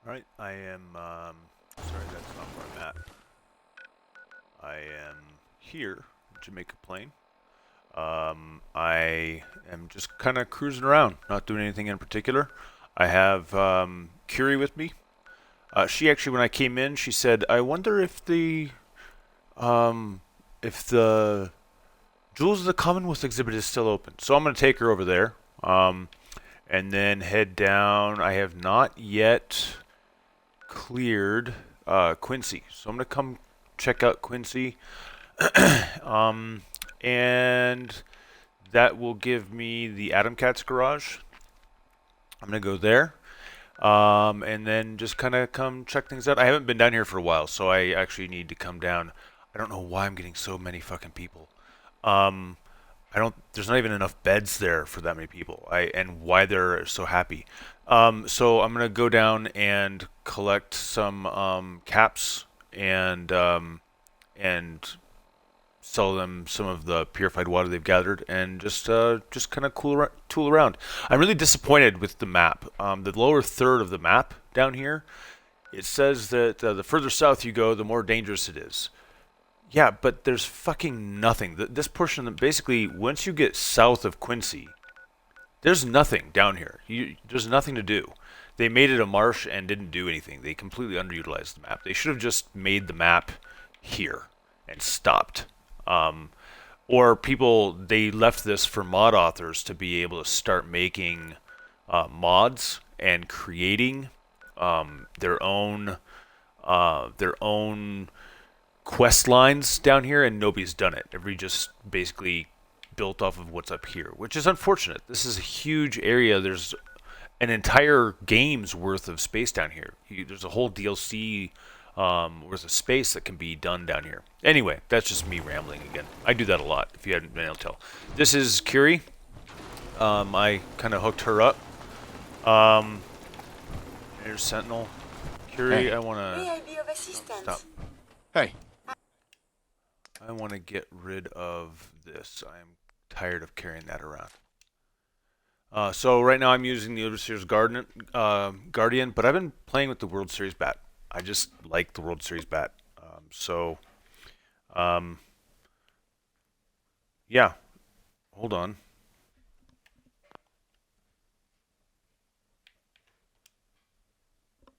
Alright, I am, sorry, that's not where I'm at. I am here, Jamaica Plain. I am just kind of cruising around, not doing anything in particular. I have, Curie with me. She actually, when I came in, she said, I wonder um, if the Jewels of the Commonwealth exhibit is still open. So I'm going to take her over there, and then head down. I have not yet cleared Quincy. So I'm going to come check out Quincy. um, and that will give me the Atom Cats garage. I'm going to go there. And then just kind of come check things out. I haven't been down here for a while, so I actually need to come down. I don't know why I'm getting so many fucking people. Um, I don't. There's not even enough beds there for that many people. And why they're so happy. So I'm gonna go down and collect some caps and sell them some of the purified water they've gathered and just kind of tool around. I'm really disappointed with the map. The lower third of the map down here, it says that the further south you go, the more dangerous it is. Yeah, but there's fucking nothing. This portion, basically, once you get south of Quincy, there's nothing down here. There's nothing to do. They made it a marsh and didn't do anything. They completely underutilized the map. They should have just made the map here and stopped. Um, or people, they left this for mod authors to be able to start making mods and creating their own quest lines down here, and nobody's done it. Everybody just basically built off of what's up here, which is unfortunate. This is a huge area. There's an entire game's worth of space down here. There's a whole DLC worth of space that can be done down here. Anyway, that's just me rambling again. I do that a lot, if you hadn't been able to tell. This is Curie. I kind of hooked her up. Um, There's Sentinel. Curie, Hey. I want to... May I be of assistance? Stop. Hey. I want to get rid of this. I'm tired of carrying that around. So right now I'm using the Overseer's Guardian, but I've been playing with the World Series bat. I just like the World Series bat. Um, yeah. Hold on.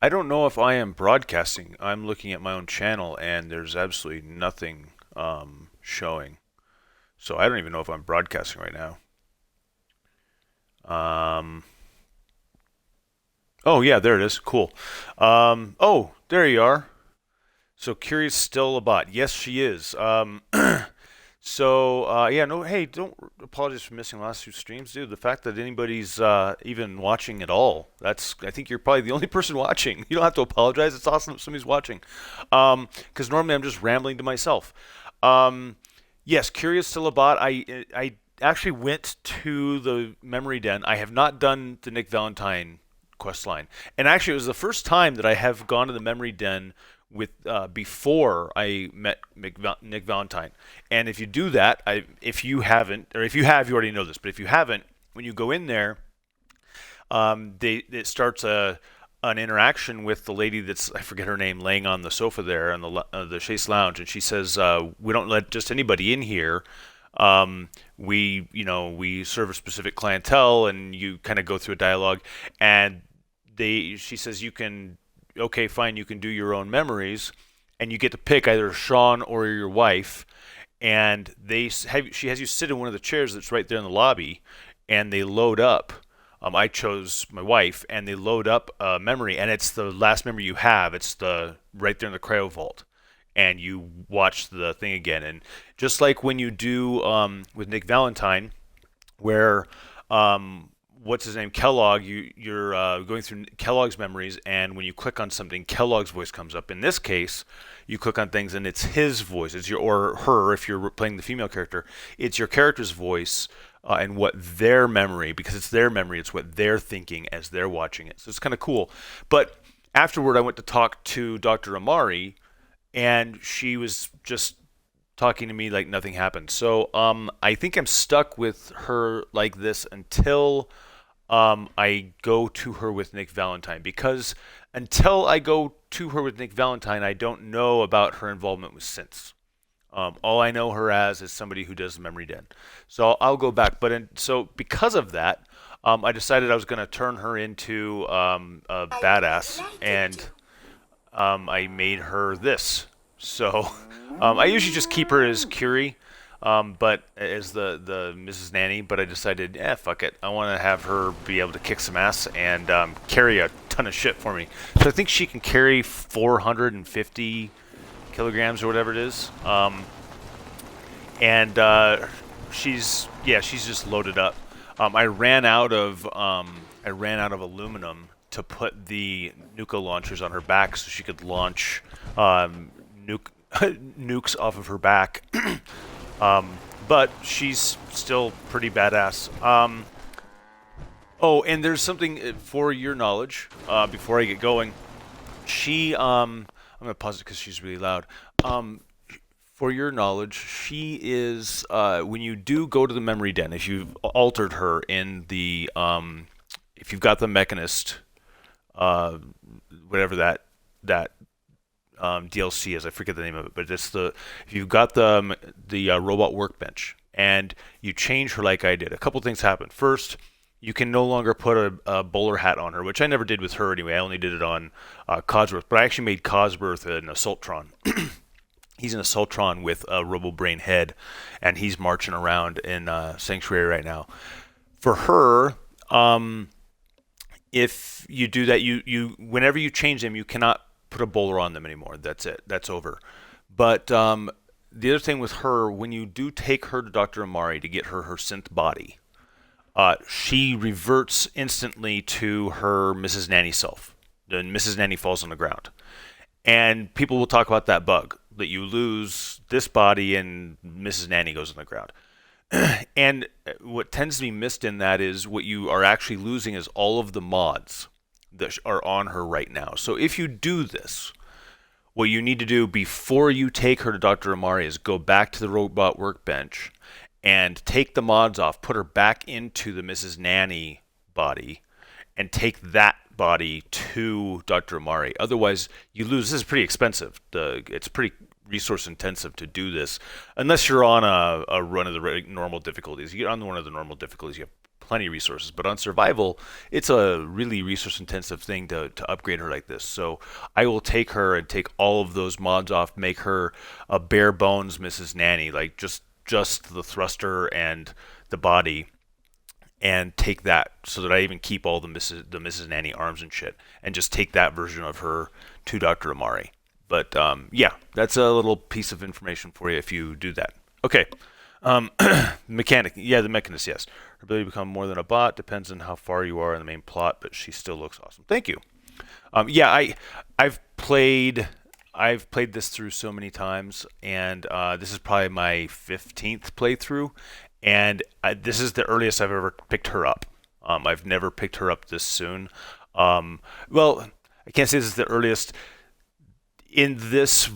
I don't know if I am broadcasting. I'm looking at my own channel, and there's absolutely nothing showing. So I don't even know if I'm broadcasting right now. Oh yeah, there it is. Cool. Oh, there you are. So Curie's still a bot. Yes, she is. Yeah, no, hey, don't apologize for missing the last two streams, dude. The fact that anybody's even watching at all, I think you're probably the only person watching. You don't have to apologize. It's awesome that somebody's watching. Because normally I'm just rambling to myself. Yes, Curious still a bot. I actually went to the memory den. I have not done the Nick Valentine quest line, and actually it was the first time that I have gone to the memory den with before I met Nick Valentine. And if you do that, if you haven't, or if you have, you already know this. But if you haven't, when you go in there, it starts an interaction with the lady that's, I forget her name, laying on the sofa there on the Chase Lounge, and she says, "We don't let just anybody in here. We serve a specific clientele," and you kind of go through a dialogue, and she says you can, okay, fine, you can do your own memories, and you get to pick either Sean or your wife, and she has you sit in one of the chairs that's right there in the lobby, and they load up. I chose my wife, and they load up a memory, and it's the last memory you have. It's the right there in the cryo vault, and you watch the thing again. And just like when you do with Nick Valentine, where what's his name, Kellogg, you're going through Kellogg's memories, and when you click on something, Kellogg's voice comes up. In this case, you click on things, and it's his voice. It's or her, if you're playing the female character. It's your character's voice. And what their memory, because it's their memory, it's what they're thinking as they're watching it. So it's kind of cool. But afterward, I went to talk to Dr. Amari, and she was just talking to me like nothing happened. So I think I'm stuck with her like this until I go to her with Nick Valentine, because until I go to her with Nick Valentine, I don't know about her involvement with synths. All I know her as is somebody who does Memory Den. So I'll go back. So because of that, I decided I was going to turn her into a badass, and I made her this. So I usually just keep her as Curie, but as the Mrs. Nanny. But I decided, fuck it. I want to have her be able to kick some ass and carry a ton of shit for me. So I think she can carry 450 kilograms or whatever it is. And she's just loaded up. I ran out of aluminum to put the Nuka launchers on her back so she could launch nukes off of her back. But she's still pretty badass. Oh, and there's something for your knowledge before I get going. I'm going to pause it because she's really loud. For your knowledge, she is, when you do go to the Memory Den, if you've altered her in the, if you've got the Mechanist, whatever that DLC is, I forget the name of it, but it's if you've got the robot workbench and you change her like I did, a couple things happen. First, you can no longer put a bowler hat on her, which I never did with her anyway. I only did it on Cosworth, but I actually made Cosworth an Assaultron. He's an Assaultron with a RoboBrain head, and he's marching around in Sanctuary right now. For her, if you do that, you whenever you change them, you cannot put a bowler on them anymore. That's it. That's over. But the other thing with her, when you do take her to Dr. Amari to get her synth body, she reverts instantly to her Mrs. Nanny self. Then Mrs. Nanny falls on the ground. And people will talk about that bug, that you lose this body and Mrs. Nanny goes on the ground. And what tends to be missed in that is what you are actually losing is all of the mods that are on her right now. So if you do this, what you need to do before you take her to Dr. Amari is go back to the robot workbench and take the mods off, put her back into the Mrs. Nanny body, and take that body to Dr. Amari. Otherwise, you lose. This is pretty expensive. It's pretty resource intensive to do this, unless you're on a run of the normal difficulties. You get on one of the normal difficulties, you have plenty of resources. But on survival, it's a really resource intensive thing to upgrade her like this. So I will take her and take all of those mods off, make her a bare bones Mrs. Nanny, like just the thruster and the body, and take that so that I even keep all the Mrs. Nanny arms and shit, and just take that version of her to Dr. Amari. But yeah, that's a little piece of information for you if you do that. Okay. Mechanic. Yeah, the Mechanist, yes. Her ability to become more than a bot depends on how far you are in the main plot, but she still looks awesome. Thank you. Yeah, I've played this through so many times, and this is probably my 15th playthrough, and this is the earliest I've ever picked her up. I've never picked her up this soon. Well, I can't say this is the earliest. In this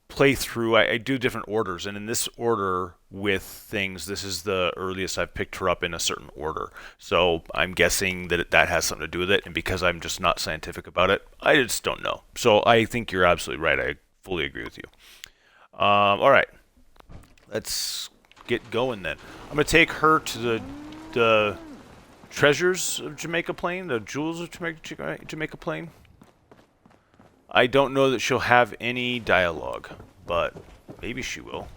playthrough, I do different orders, and in this order with things, this is the earliest I've picked her up in a certain order. So I'm guessing that has something to do with it, and because I'm just not scientific about it, I just don't know. So I think you're absolutely right. I fully agree with you. All right, let's get going then. I'm going to take her to the treasures of Jamaica Plain, the jewels of Jamaica Plain. I don't know that she'll have any dialogue, but maybe she will.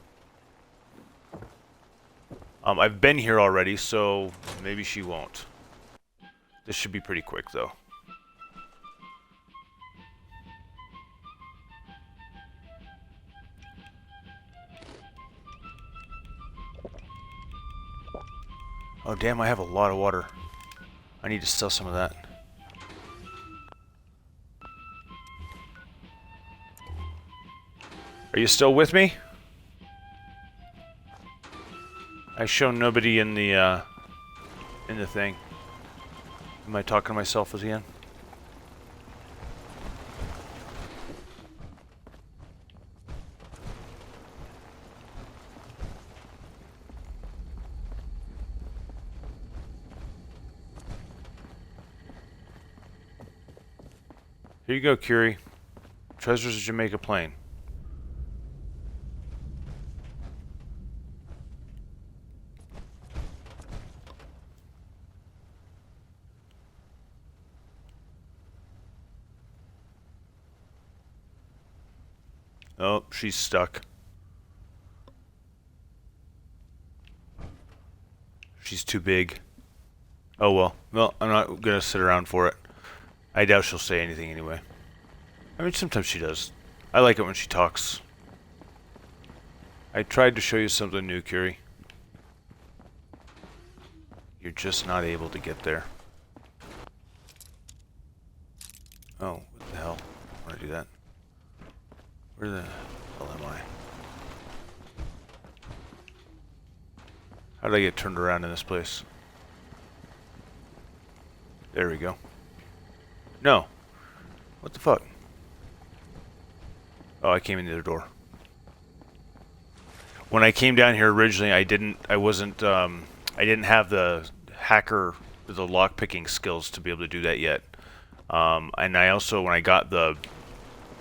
I've been here already, so maybe she won't. This should be pretty quick, though. Oh, damn, I have a lot of water. I need to sell some of that. Are you still with me? I show nobody in the thing. Am I talking to myself again? Here you go, Curie. Treasures of Jamaica Plain. Oh, she's stuck. She's too big. Oh well. Well, I'm not gonna sit around for it. I doubt she'll say anything anyway. I mean, sometimes she does. I like it when she talks. I tried to show you something new, Curie. You're just not able to get there. Oh, what the hell? I want to do that. Where the hell am I? How did I get turned around in this place? There we go. No. What the fuck? Oh, I came in the other door. When I came down here originally, I didn't have the hacker, the lockpicking skills to be able to do that yet. And I also, when I got the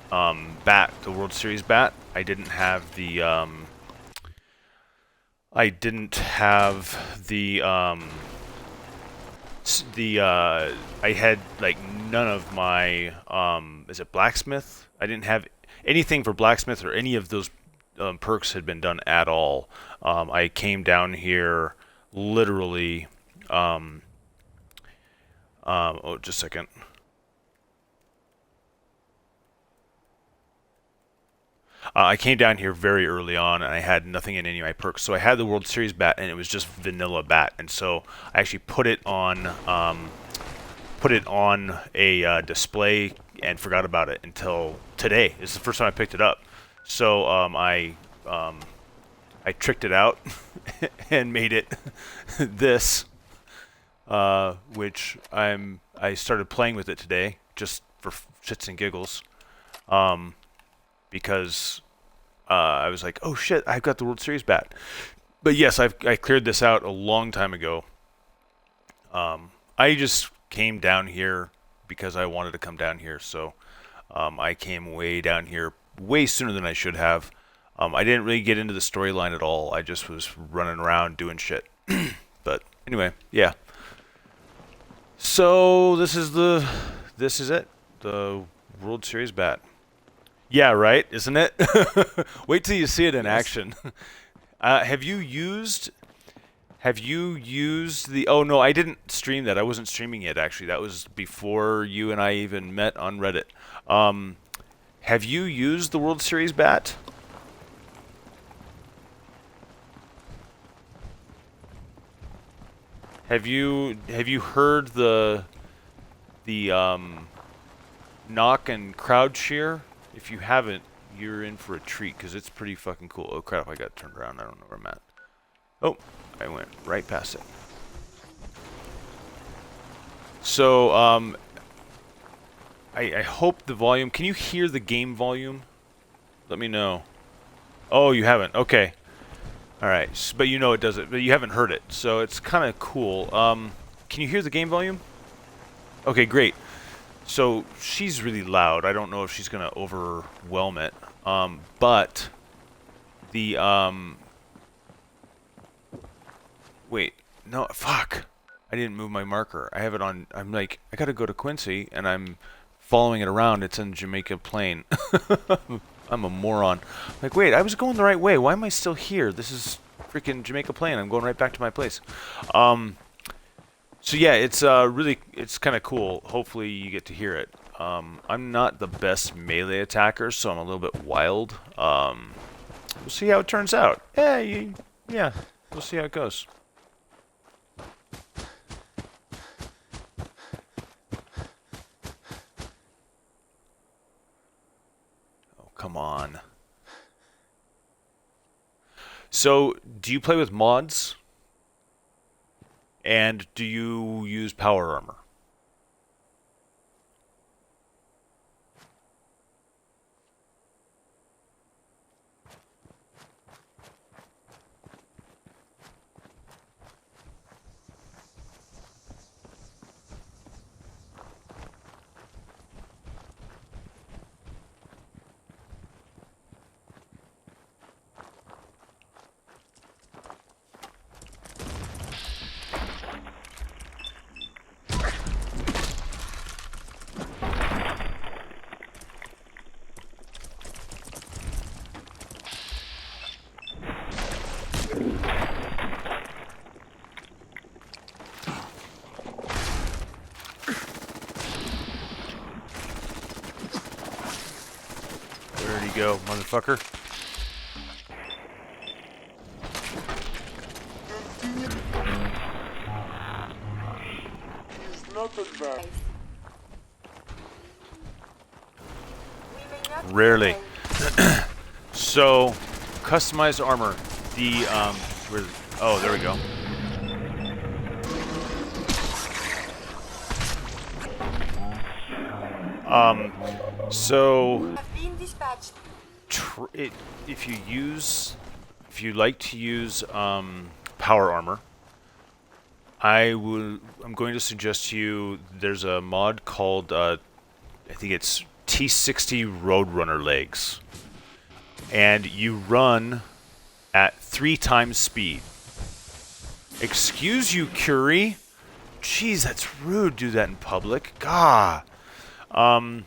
bat, the World Series bat, I didn't have the I had like none of my is it blacksmith? I didn't have anything for blacksmith, or any of those perks had been done at all. I came down here literally oh, just a second. I came down here very early on, and I had nothing in any of my perks. So I had the World Series bat, and it was just vanilla bat. And so I actually put it on a display and forgot about it until today. This is the first time I picked it up. So I tricked it out and made it this, which I started playing with it today just for shits and giggles. Because I was like, oh shit, I've got the World Series bat. But yes, I cleared this out a long time ago. I just came down here because I wanted to come down here, so I came way down here way sooner than I should have. I didn't really get into the storyline at all. I just was running around doing shit. But anyway, yeah. So this is it. The World Series bat. Yeah, right, isn't it? Wait till you see it in action. Have you used the... Oh, no, I didn't stream that. I wasn't streaming it, actually. That was before you and I even met on Reddit. Have you used the World Series bat? Have you heard the knock and crowd cheer? If you haven't, you're in for a treat, because it's pretty fucking cool. Oh crap, I got turned around. I don't know where I'm at. Oh, I went right past it. So, I hope the volume... Can you hear the game volume? Let me know. Oh, you haven't. Okay. Alright, but you know it does it, but you haven't heard it, so it's kind of cool. Can you hear the game volume? Okay, great. So she's really loud. I don't know if she's gonna overwhelm it. But the wait, no, fuck. I didn't move my marker. I have it on. I'm like, I gotta go to Quincy, and I'm following it around. It's in Jamaica Plain. I'm a moron. Like, wait, I was going the right way. Why am I still here? This is freaking Jamaica Plain. I'm going right back to my place. So yeah, it's it's kind of cool. Hopefully you get to hear it. I'm not the best melee attacker, so I'm a little bit wild. We'll see how it turns out. Yeah, we'll see how it goes. Oh, come on. So, do you play with mods? And do you use power armor? go, motherfucker. Rarely. So, customized armor. The, where, oh, there we go. So, if you like to use, power armor, I'm going to suggest to you, there's a mod called, I think it's T60 Roadrunner legs. And you run at 3 times speed. Excuse you, Curie? Jeez, that's rude, do that in public. Gah. T60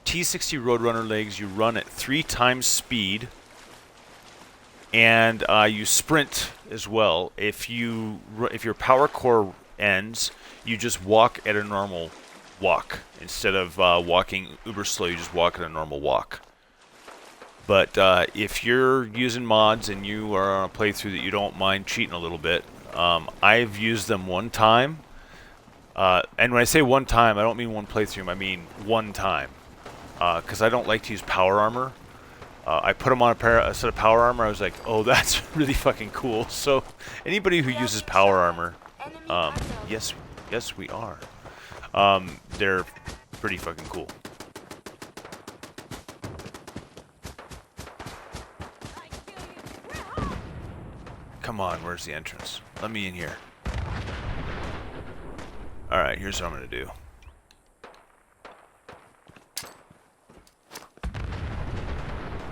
Roadrunner legs, you run at 3 times speed. And you sprint as well. If your power core ends, you just walk at a normal walk. Instead of walking uber slow, you just walk at a normal walk. But if you're using mods and you are on a playthrough that you don't mind cheating a little bit, I've used them one time. And when I say one time, I don't mean one playthrough, I mean one time. Because I don't like to use power armor. I put them on a set of power armor, I was like, oh, that's really fucking cool. So, anybody who uses power armor, yes, we are. They're pretty fucking cool. Come on, where's the entrance? Let me in here. Alright, here's what I'm gonna do.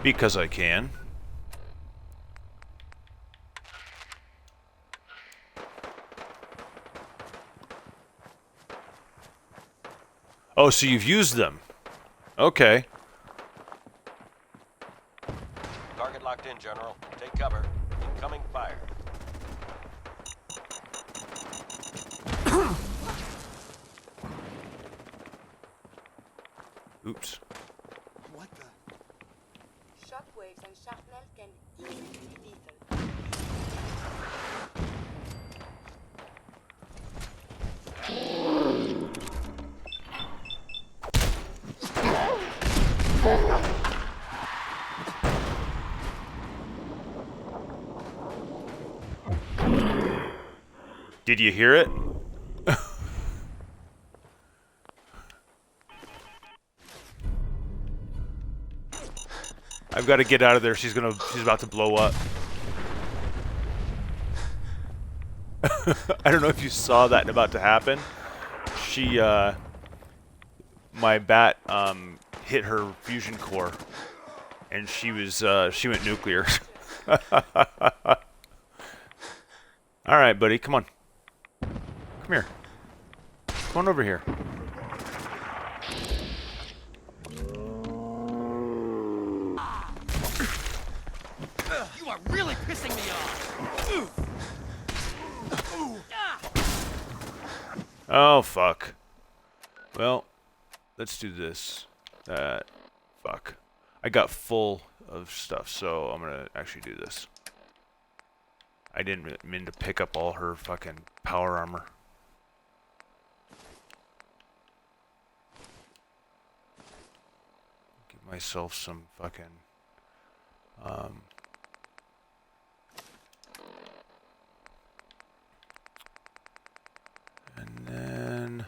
Because I can. Oh, so you've used them. Okay. Target locked in, General. Take cover. Incoming fire. Oops. What the? Shockwaves and shrapnel can easily be lethal. Did you hear it? I've got to get out of there. She's about to blow up. I don't know if you saw that about to happen. My bat, hit her fusion core, and she went nuclear. All right, buddy, come on. Come here. Come on over here. You are really pissing me off. Oh, fuck. Well, let's do this. Fuck. I got full of stuff, so I'm gonna actually do this. I didn't mean to pick up all her fucking power armor. Give myself some fucking... and then...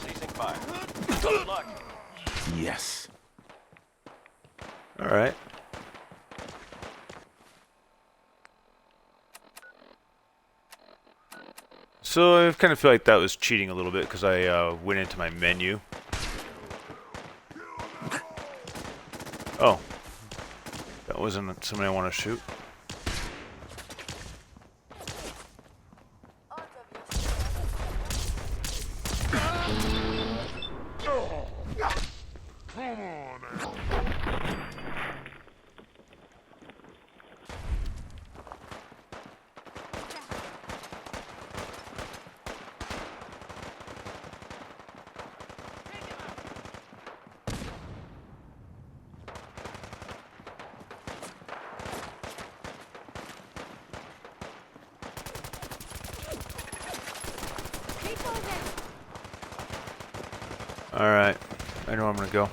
Ceasing fire. Good luck. Yes. So I kind of feel like that was cheating a little bit because I went into my menu. Oh, that wasn't somebody I want to shoot. Odds of your Alright, I know where I'm gonna go.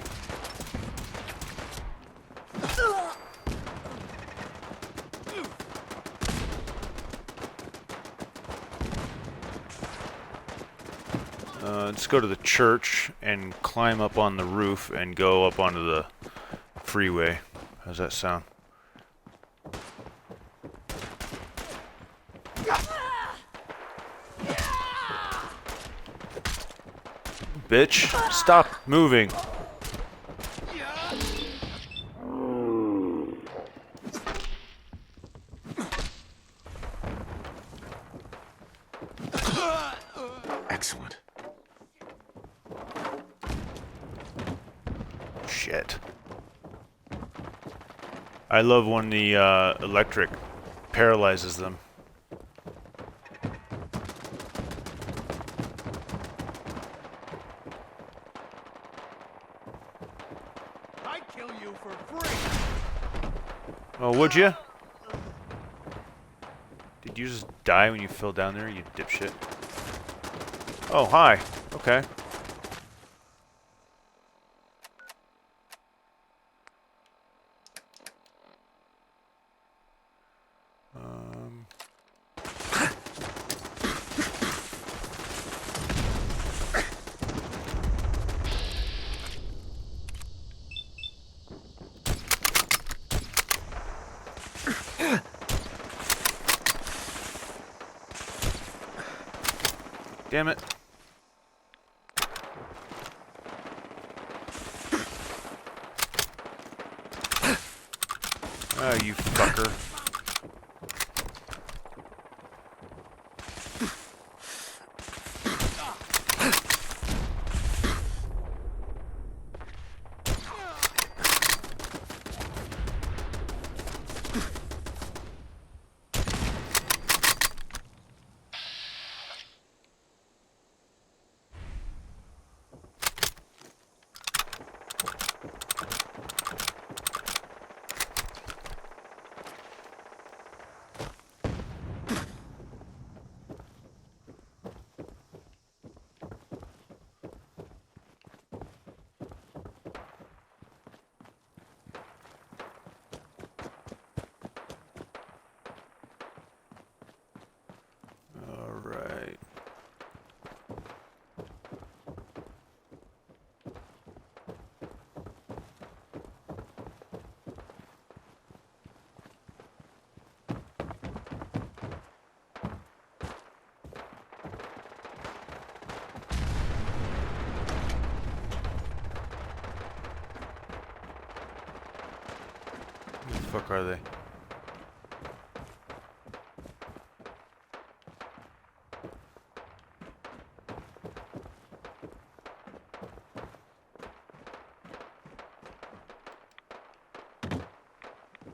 Let's go to the church and climb up on the roof and go up onto the freeway. How's that sound? Bitch, stop moving. Excellent. Shit. I love when the electric paralyzes them. I'd kill you for free. Oh, would you? Did you just die when you fell down there, you dipshit? Oh, hi. Okay. Damn it. Oh, you fucker. Alright. Who the fuck are they?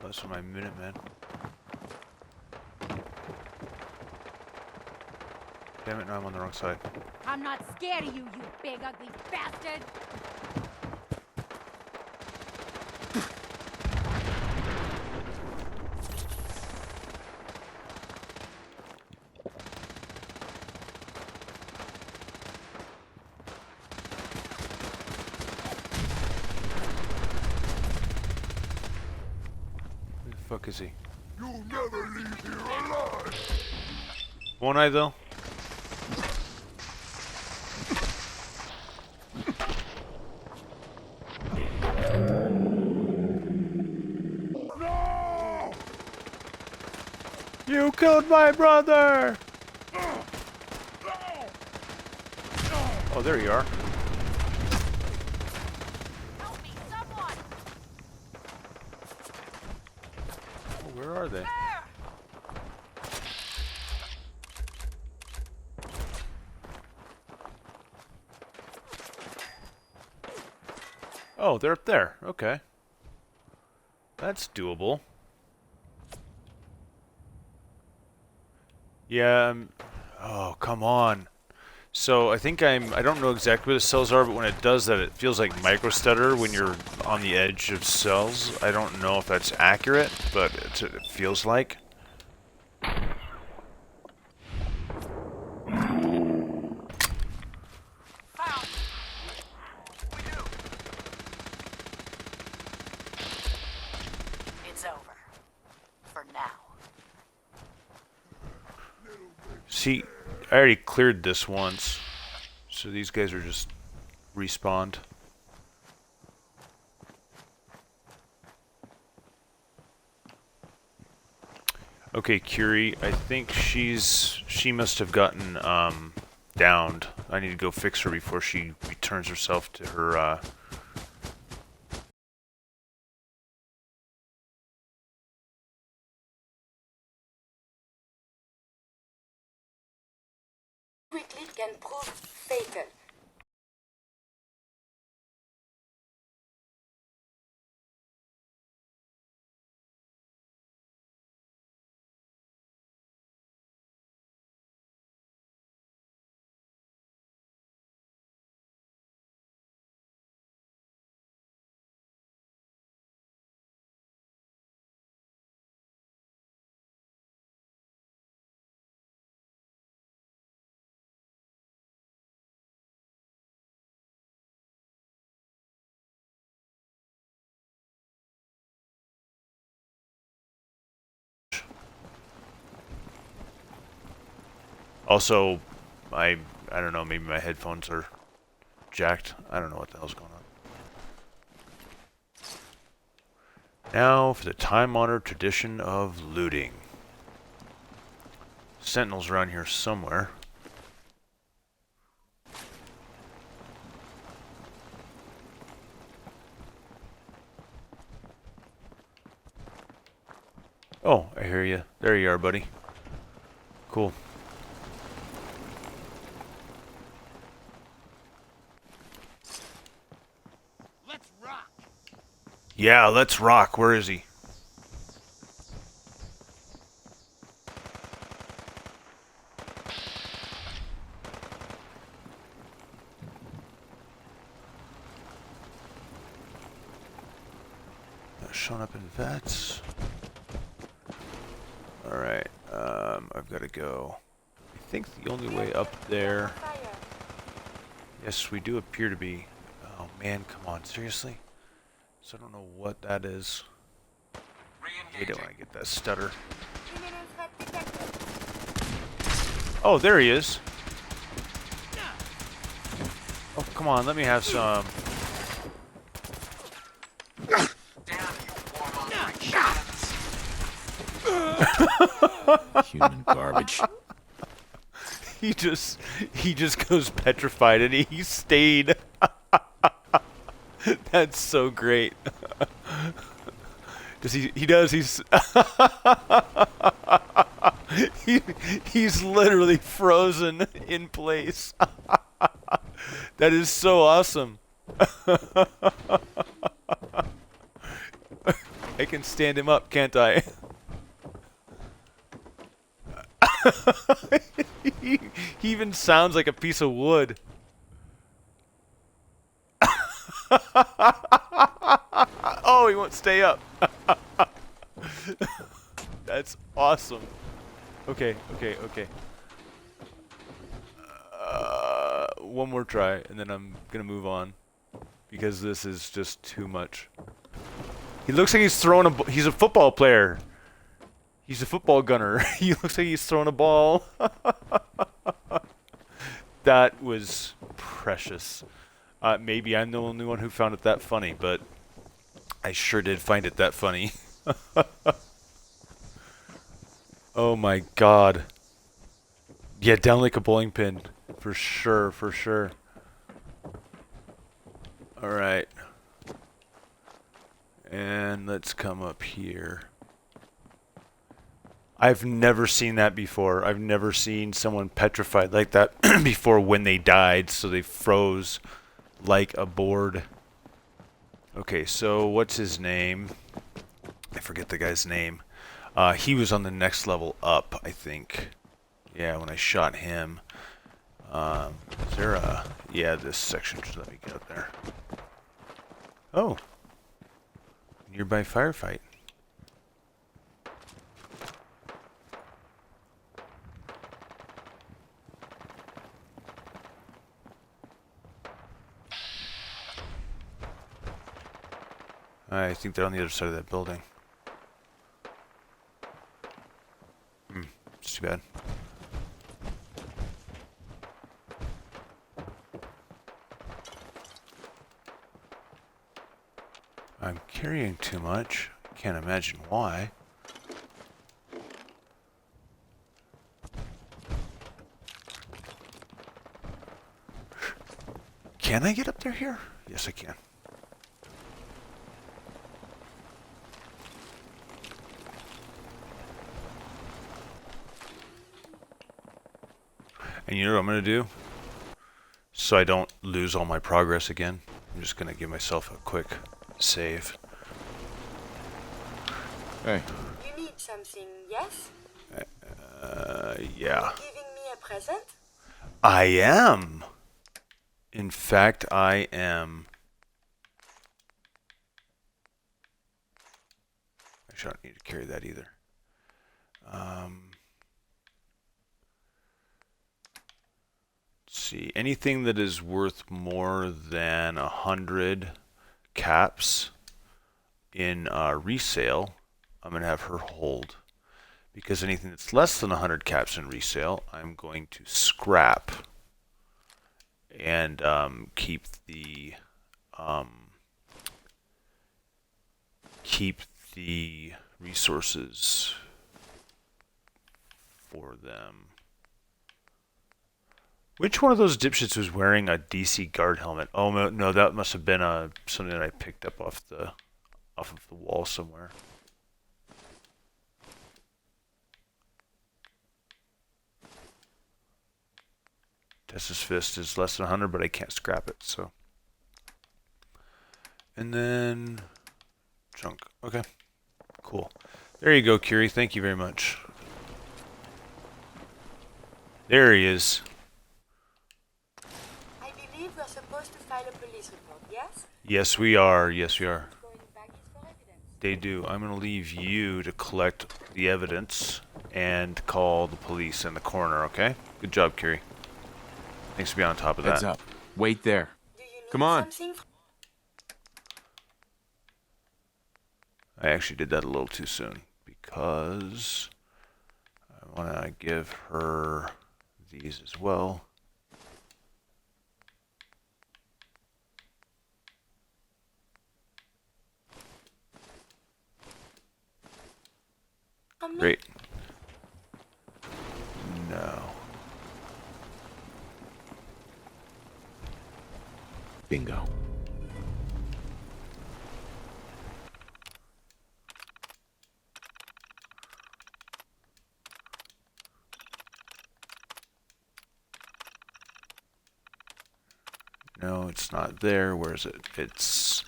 That's for my Minutemen. Damn it, no, I'm on the wrong side. I'm not scared of you, you big ugly bastard! Who the fuck is he? You'll never leave here alive. Won't I, though? You killed my brother! Oh, there you are. Help me, someone! Oh, where are they? Oh, they're up there. Okay. That's doable. Yeah, oh, come on. So I think I don't know exactly what the cells are, but when it does that, it feels like micro-stutter when you're on the edge of cells. I don't know if that's accurate, but it feels like. Found. We do. It's over. For now. See, I already cleared this once, so these guys are just respawned. Okay, Curie, I think she must have gotten downed. I need to go fix her before she returns herself to her Quickly can prove fatal. Also, I don't know, maybe my headphones are jacked. I don't know what the hell's going on. Now for the time-honored tradition of looting. Sentinels around here somewhere. Oh, I hear you. There you are, buddy. Cool. Let's rock. Yeah, let's rock. Where is he? Showing up in vets. Alright, I've got to go. I think the only way up there... Yes, we do appear to be... Oh man, come on, seriously? So I don't know what that is. I hate it when I get that stutter. Imminent threat detected. Oh, there he is. Oh, come on, let me have some. Human garbage. He just goes petrified and he stayed. That's so great. Does he does, he's he's literally frozen in place. That is so awesome. I can stand him up, can't I? he even sounds like a piece of wood. Oh, he won't stay up. That's awesome. Okay. One more try, and then I'm gonna move on because this is just too much. He looks like he's throwing a. He's a football player. He's a football gunner. He looks like he's throwing a ball. That was precious. Maybe I'm the only one who found it that funny, but I sure did find it that funny. Oh my god. Yeah, down like a bowling pin. For sure, for sure. Alright. And let's come up here. I've never seen that before. I've never seen someone petrified like that before when they died, so they froze like a board. Okay, so what's his name? I forget the guy's name. He was on the next level up, I think. Yeah, when I shot him. Is there a... Yeah, this section. Just let me get up there. Oh. Nearby firefight. I think they're on the other side of that building. It's too bad. I'm carrying too much. Can't imagine why. Can I get up there here? Yes, I can. And you know what I'm going to do? So I don't lose all my progress again. I'm just going to give myself a quick save. Hey. You need something, yes? Yeah. Giving me a present? I am. In fact, I am. I don't need to carry that either. Let's see. Anything that is worth more than 100 caps in resale, I'm going to have her hold. Because anything that's less than 100 caps in resale, I'm going to scrap and keep the resources for them. Which one of those dipshits was wearing a DC guard helmet? Oh no, that must have been something that I picked up off of the wall somewhere. Tessa's fist is less than 100, but I can't scrap it, so. And then junk. Okay, cool. There you go, Curie. Thank you very much. There he is. I believe we're supposed to file a police report, yes? Yes, we are. Yes, we are. Going back is for evidence. They do. I'm going to leave you to collect the evidence and call the police and the coroner, okay? Good job, Curie. Thanks for being on top of that. Heads up. Wait there. Do you need Come on. something? I actually did that a little too soon because I want to give her these as well. From me? Great. No. Bingo. No, it's not there. Where is it? It's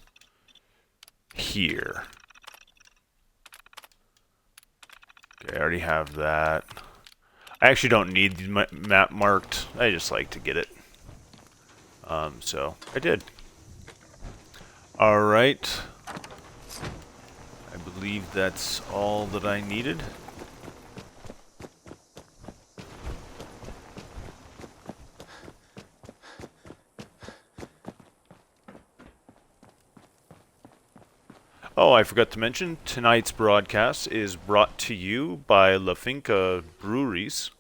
here. Okay, I already have that. I actually don't need the map marked. I just like to get it. So I did. All right. I believe that's all that I needed. Oh, I forgot to mention, tonight's broadcast is brought to you by La Finca Breweries,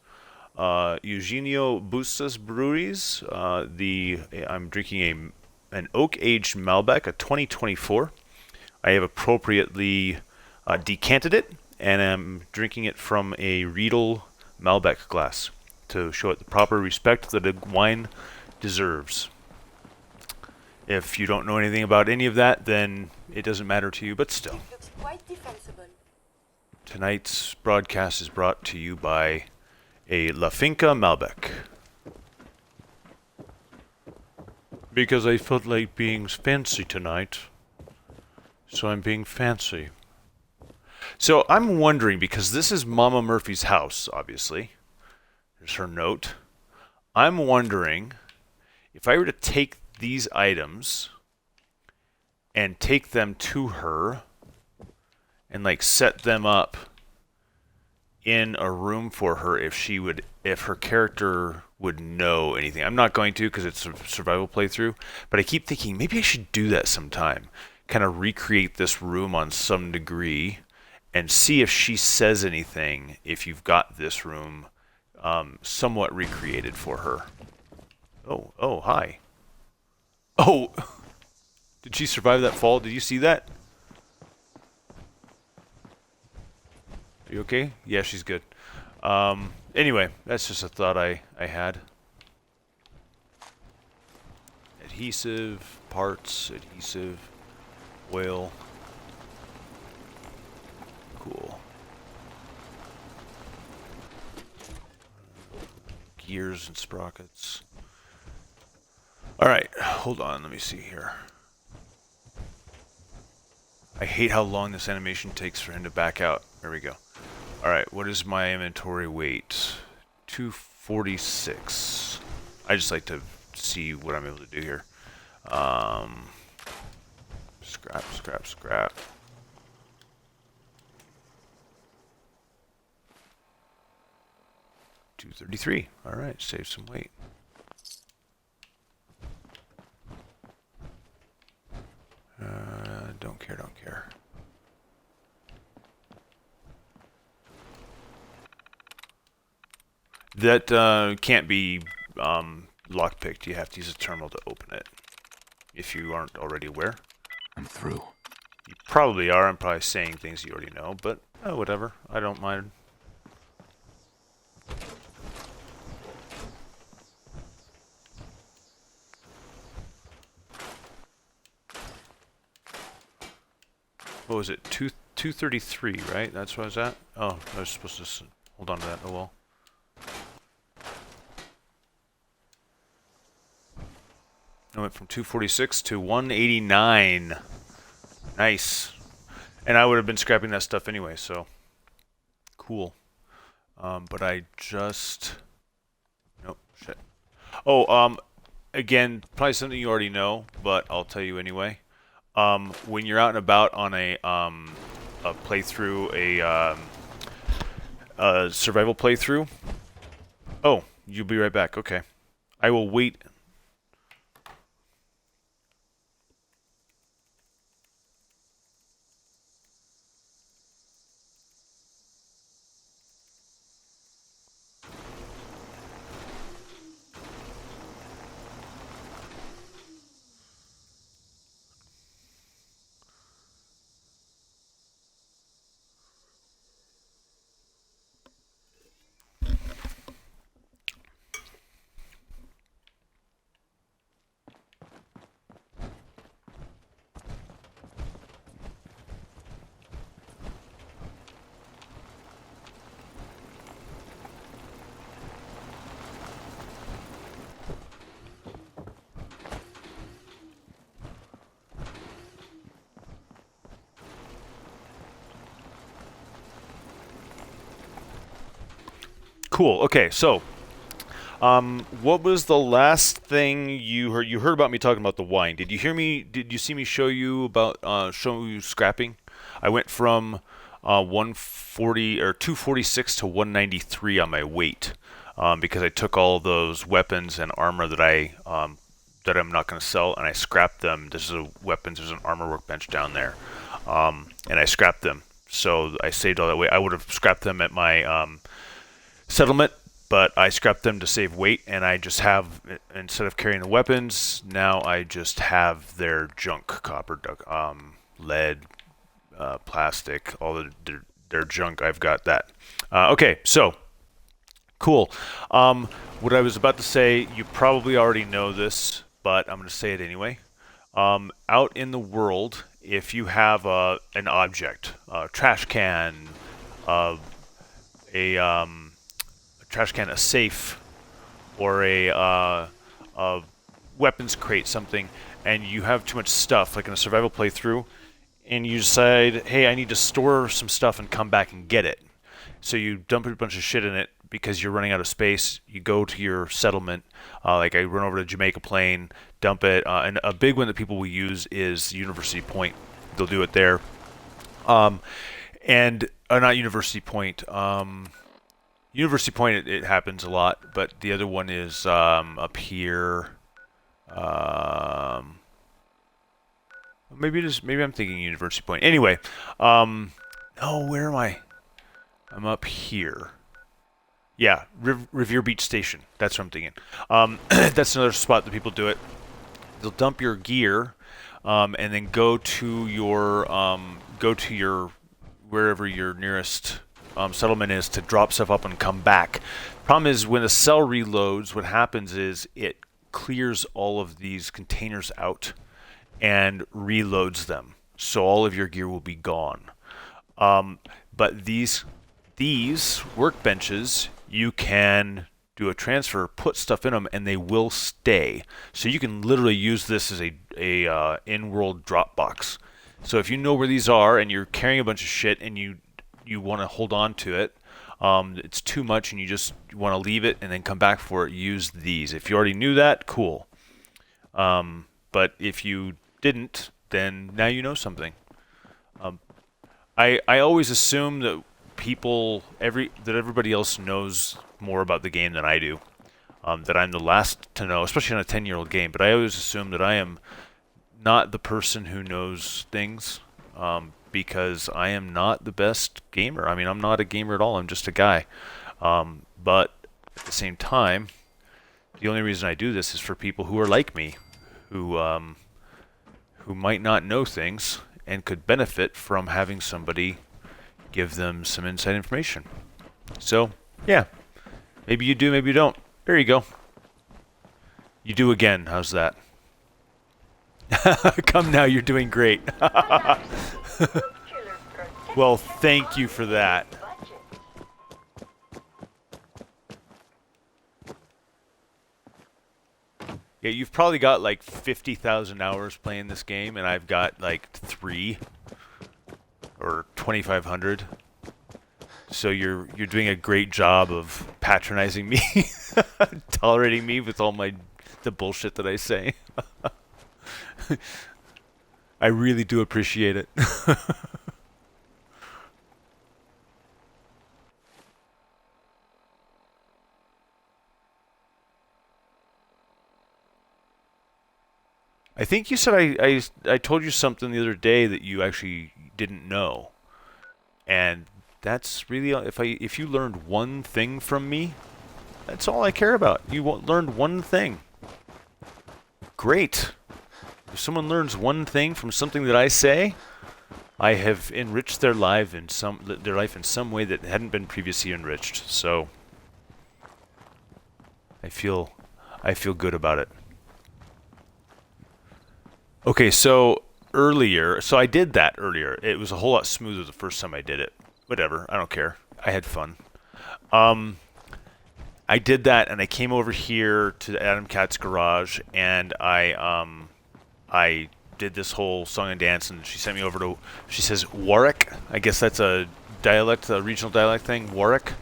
Eugenio Bustos Breweries. I'm drinking an oak-aged Malbec, a 2024. I have appropriately decanted it, and I'm drinking it from a Riedel Malbec glass to show it the proper respect that a wine deserves. If you don't know anything about any of that, then it doesn't matter to you, but still. It looks quite defensible. Tonight's broadcast is brought to you by a La Finca Malbec. Because I felt like being fancy tonight, so I'm being fancy. So I'm wondering, because this is Mama Murphy's house, obviously. There's her note. I'm wondering if I were to take these items and take them to her and like set them up in a room for her, if her character would know anything. I'm not going to because it's a survival playthrough, but I keep thinking maybe I should do that sometime. Kind of recreate this room on some degree and see if she says anything if you've got this room somewhat recreated for her. Oh, hi. Oh, did she survive that fall? Did you see that? Are you okay? Yeah, she's good. Anyway, that's just a thought I had. Adhesive, parts, adhesive, oil. Cool. Gears and sprockets. Alright, hold on, let me see here. I hate how long this animation takes for him to back out. There we go. Alright, what is my inventory weight? 246. I just like to see what I'm able to do here. Scrap. 233. Alright, save some weight. Don't care. That can't be lockpicked. You have to use a terminal to open it. If you aren't already aware. I'm through. You probably are. I'm probably saying things you already know, but whatever. I don't mind. What was it? 233, right? That's what I was at? Oh, I was supposed to hold on to that. Oh well. I went from 246 to 189. Nice. And I would have been scrapping that stuff anyway, so cool. But I just... Nope, shit. Oh, again, probably something you already know, but I'll tell you anyway. When you're out and about on a playthrough, a survival playthrough... Oh, you'll be right back. Okay. I will wait... Cool. Okay, so what was the last thing you heard? You heard about me talking about the wine. Did you hear me? Did you see me show you about show you scrapping? I went from 140 or 246 to 193 on my weight because I took all those weapons and armor that I'm not going to sell, and I scrapped them. This is a weapons. There's an armor workbench down there, and I scrapped them. So I saved all that weight. I would have scrapped them at my settlement, but I scrapped them to save weight, and I just have, instead of carrying the weapons, now I just have their junk, copper, lead, plastic, all their junk. I've got that. Okay, so cool. What I was about to say, you probably already know this, but I'm going to say it anyway. out in the world, if you have an object, a trash can, uh, a trash can, a safe, or a weapons crate, something, and you have too much stuff, like in a survival playthrough, and you decide, hey, I need to store some stuff and come back and get it. So you dump a bunch of shit in it because you're running out of space. You go to your settlement, like I run over to Jamaica Plain, dump it, and a big one that people will use is University Point. They'll do it there. And not University Point. University Point, it happens a lot, but the other one is up here. Maybe I'm thinking University Point. Anyway, no, where am I? I'm up here. Yeah, Revere Beach Station. That's what I'm thinking. That's another spot that people do it. They'll dump your gear, and then go to your wherever your nearest settlement is to drop stuff up and come back. Problem is, when the cell reloads, what happens is it clears all of these containers out and reloads them, so all of your gear will be gone. But these workbenches, you can do a transfer, put stuff in them, and they will stay. So you can literally use this as a in-world drop box. So if you know where these are and you're carrying a bunch of shit and you want to hold on to it, it's too much and you just want to leave it and then come back for it, use these. If you already knew that, cool. But if you didn't, then now you know something. I always assume that everybody else knows more about the game than I do. That I'm the last to know, especially on a 10-year-old game. But I always assume that I am not the person who knows things, because I am not the best gamer. I mean, I'm not a gamer at all. I'm just a guy. But at the same time, the only reason I do this is for people who are like me, who might not know things and could benefit from having somebody give them some inside information. So, yeah. Maybe you do, maybe you don't. There you go. You do again. How's that? Come now, you're doing great. Well, thank you for that. Yeah, you've probably got like 50,000 hours playing this game, and I've got like 3 or 2,500. So you're doing a great job of patronizing me, tolerating me with all the bullshit that I say. I really do appreciate it. I think you said I told you something the other day that you actually didn't know, and that's really, if you learned one thing from me, that's all I care about. You learned one thing. Great. If someone learns one thing from something that I say, I have enriched their life in some way that hadn't been previously enriched. So I feel good about it. Okay, so I did that earlier. It was a whole lot smoother the first time I did it. Whatever, I don't care. I had fun. I did that, and I came over here to Adam Cat's garage, and I did this whole song and dance, and she sent me over to, she says Warwick. I guess that's a regional dialect thing, Warwick.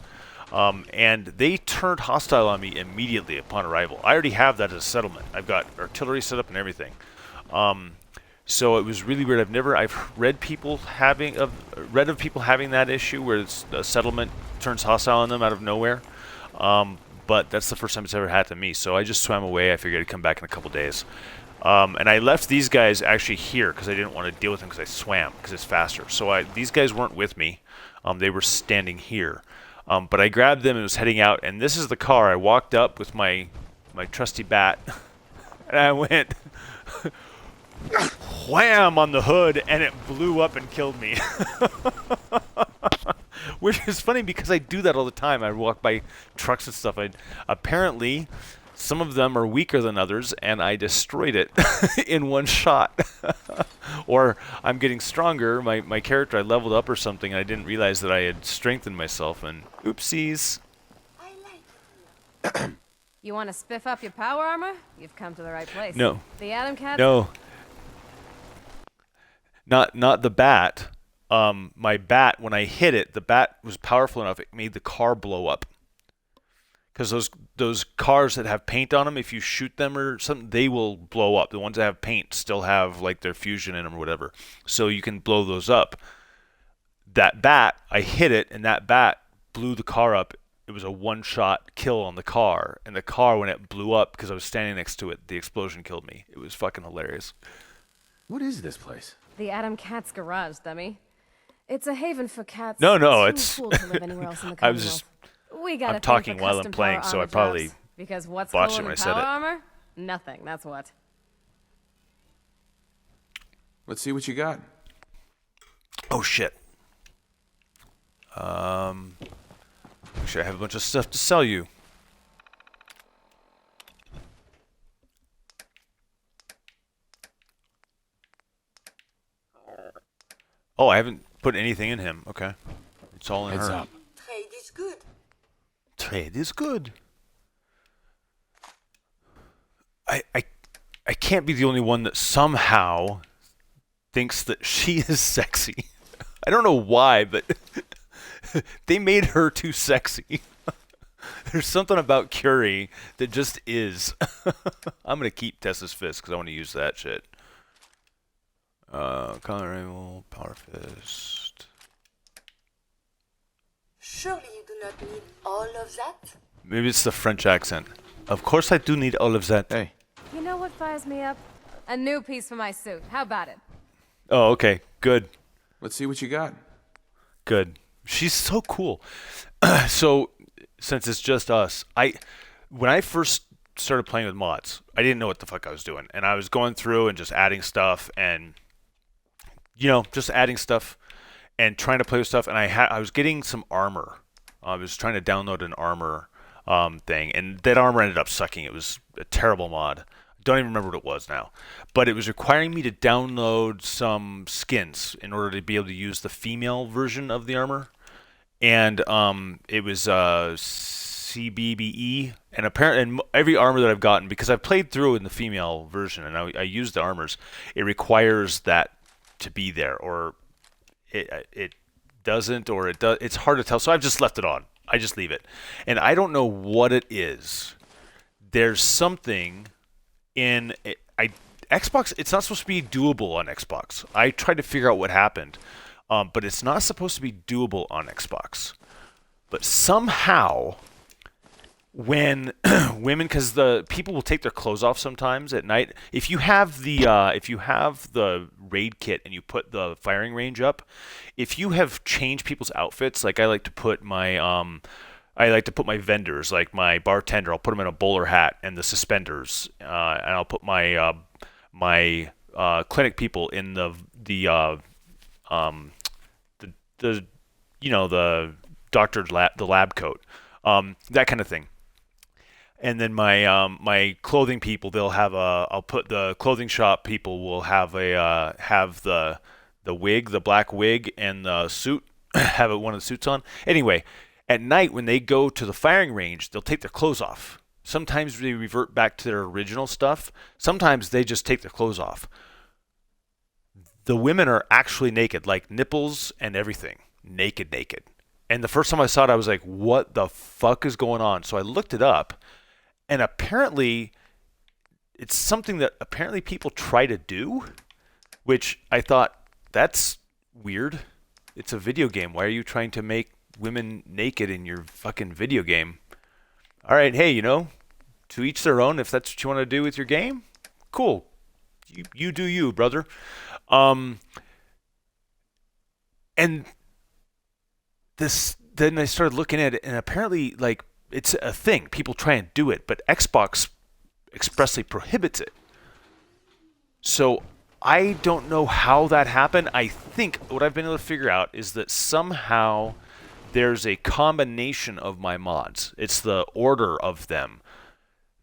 And they turned hostile on me immediately upon arrival. I already have that as a settlement. I've got artillery set up and everything. So it was really weird. I've read of people having that issue where a settlement turns hostile on them out of nowhere. But that's the first time it's ever happened to me. So I just swam away. I figured I'd come back in a couple days. And I left these guys actually here because I didn't want to deal with them because I swam because it's faster. So these guys weren't with me. They were standing here. But I grabbed them and was heading out. And this is the car. I walked up with my trusty bat. And I went wham on the hood, and it blew up and killed me. Which is funny because I do that all the time. I walk by trucks and stuff. Apparently, Some of them are weaker than others, and I destroyed it in one shot. Or I'm getting stronger. My character, I leveled up or something, and I didn't realize that I had strengthened myself, and oopsies. I like it here. You want to spiff up your power armor? You've come to the right place. No. The Atom Cat? No. Not the bat. My bat, when I hit it, the bat was powerful enough, it made the car blow up. Because those cars that have paint on them, if you shoot them or something, they will blow up. The ones that have paint still have like their fusion in them or whatever. So you can blow those up. That bat, I hit it, and that bat blew the car up. It was a one-shot kill on the car. And the car, when it blew up, because I was standing next to it, the explosion killed me. It was fucking hilarious. What is this place? The Atom Cat's garage, dummy. It's a haven for cats. No, Too it's... cool to live anywhere else in the I was Commonwealth. just... We got I'm talking while I'm playing, so I probably because what's botched cooler it when I than said power it. armor? Nothing. That's what. Let's see what you got. Oh, shit. Actually, I have a bunch of stuff to sell you. Oh, I haven't put anything in him. Okay. It's all in Heads her. up. Trade is good. Trade is good. I can't be the only one that somehow thinks that she is sexy. I don't know why, but they made her too sexy. There's something about Curie that just is. I'm gonna keep Tessa's fist because I want to use that shit. Color Rival, Power Fist. Surely you do not need all of that? Maybe it's the French accent. Of course I do need all of that. Hey, You know what fires me up? A new piece for my suit. How about it? Oh, okay. Good. let's see what you got. Good. She's so cool. So, since it's just us, when I first started playing with mods, I didn't know what the fuck I was doing, and I was going through and just adding stuff, and just adding stuff and trying to play with stuff, and I was getting some armor. I was trying to download an armor thing, and that armor ended up sucking. It was a terrible mod. Don't even remember what it was now, but it was requiring me to download some skins in order to be able to use the female version of the armor, and it was CBBE, and apparently every armor that I've gotten, because I've played through in the female version and I used the armors, it requires that to be there, or it doesn't, or it does. It's hard to tell, so I've just left it on. I just leave it, and I don't know what it is. There's something in Xbox. It's not supposed to be doable on Xbox. I tried to figure out what happened, but it's not supposed to be doable on Xbox. But somehow, when women, because the people will take their clothes off sometimes at night. If you have the raid kit and you put the firing range up, if you have changed people's outfits, like I like to put my vendors, like my bartender, I'll put him in a bowler hat and the suspenders, and I'll put my clinic people in the doctor's lab coat, that kind of thing. And then my clothing people, I'll put the clothing shop people will have the wig, the black wig, and the suit, have one of the suits on. Anyway, at night when they go to the firing range, they'll take their clothes off. Sometimes they revert back to their original stuff. Sometimes they just take their clothes off. The women are actually naked, like nipples and everything, naked. And the first time I saw it, I was like, what the fuck is going on? So I looked it up, and apparently it's something that apparently people try to do, which I thought, that's weird. It's a video game. Why are you trying to make women naked in your fucking video game? All right, hey, to each their own. If that's what you want to do with your game, cool. You do you, brother. And then I started looking at it, and apparently, like, it's a thing. People try and do it, but Xbox expressly prohibits it. So I don't know how that happened. I think what I've been able to figure out is that somehow there's a combination of my mods. It's the order of them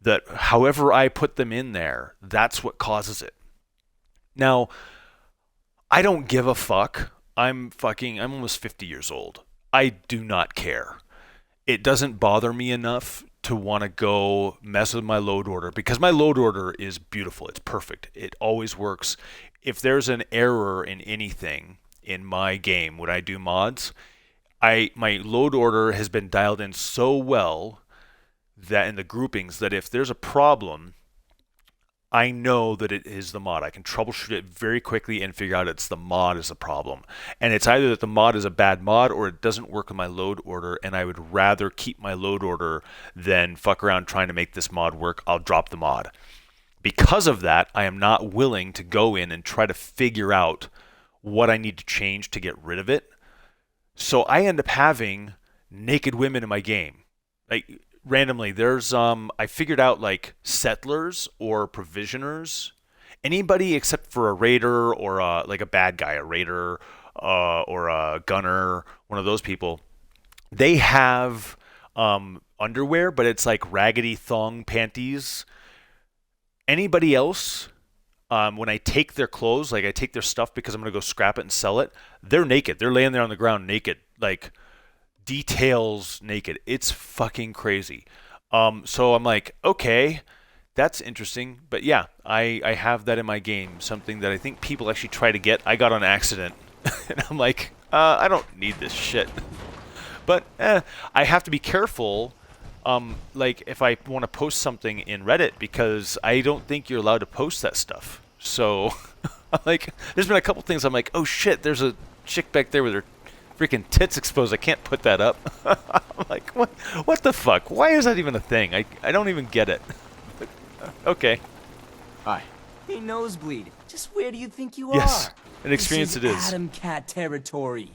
that however I put them in there, that's what causes it. Now, I don't give a fuck. I'm almost 50 years old. I do not care. It doesn't bother me enough to want to go mess with my load order because my load order is beautiful. It's perfect. It always works. If there's an error in anything in my game when I do mods, my load order has been dialed in so well that in the groupings that if there's a problem, I know that it is the mod. I can troubleshoot it very quickly and figure out it's the mod is the problem. And it's either that the mod is a bad mod or it doesn't work with my load order, and I would rather keep my load order than fuck around trying to make this mod work. I'll drop the mod. Because of that, I am not willing to go in and try to figure out what I need to change to get rid of it. So I end up having naked women in my game. Like, randomly, there's I figured out like settlers or provisioners, anybody except for a raider or like a bad guy, a raider or a gunner, one of those people. They have underwear, but it's like raggedy thong panties. Anybody else, when I take their clothes, like I take their stuff because I'm gonna go scrap it and sell it, they're naked. They're laying there on the ground naked, like details naked. It's fucking crazy. So I'm like, okay, that's interesting. But yeah, I have that in my game. Something that I think people actually try to get. I got on accident. And I'm like, I don't need this shit. But I have to be careful. Like if I want to post something in Reddit because I don't think you're allowed to post that stuff. So like, there's been a couple things I'm like, oh shit, there's a chick back there with her freaking tits exposed. I can't put that up. I'm like, what the fuck? Why is that even a thing? I don't even get it. But, okay. Hi. Hey, Nosebleed. Just where do you think you Yes, are? an experience This it is. Adam Cat territory.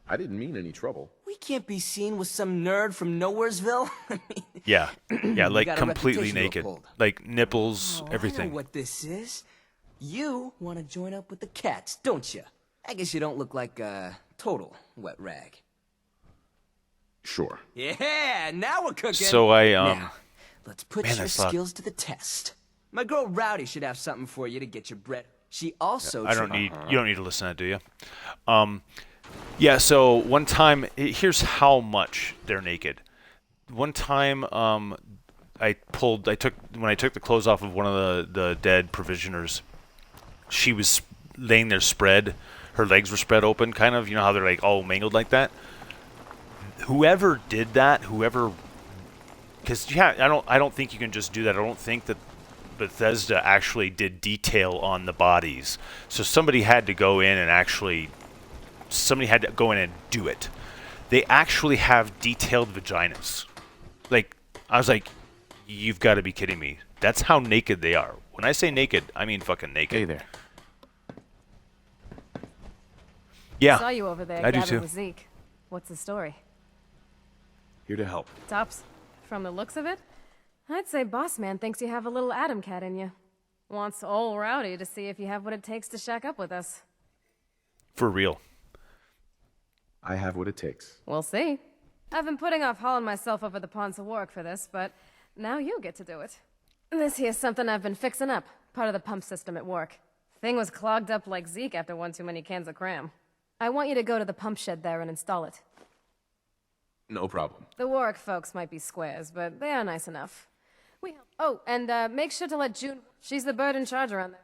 I didn't mean any trouble. We can't be seen with some nerd from Nowheresville. I mean, Yeah. Yeah, like got a completely reputation to naked. uphold. Like nipples, I know everything. what this is. You want to join up with the cats, don't you? I guess you don't look like a total wet rag. Sure. Yeah, now we're cooking. So Now, let's put man, your that's loud. skills to the test. My girl Rowdy should have something for you to get your bread. She also. I don't need you don't need to listen to that, do you? Yeah, so one time here's how much they're naked. One time when I took the clothes off of one of the dead provisioners, she was laying there spread. Her legs were spread open, kind of, you know how they're like all mangled like that. Whoever did that, because yeah, I don't think you can just do that. I don't think that Bethesda actually did detail on the bodies. So somebody had to go in and do it. They actually have detailed vaginas. Like, I was like, you've got to be kidding me. That's how naked they are. When I say naked, I mean fucking naked. Hey there. Yeah. Saw you over there I do gabbing too. with Zeke. What's the story? Here to help. Tops, from the looks of it, I'd say Boss Man thinks you have a little Adam Cat in you. Wants old Rowdy to see if you have what it takes to shack up with us. For real. I have what it takes. We'll see. I've been putting off hauling myself over the ponds of work for this, but now you get to do it. This here's something I've been fixing up, part of the pump system at work. Thing was clogged up like Zeke after one too many cans of cram. I want you to go to the pump shed there and install it. No problem. The Warwick folks might be squares, but they are nice enough. Oh, and make sure to let June... She's the bird in charge around there.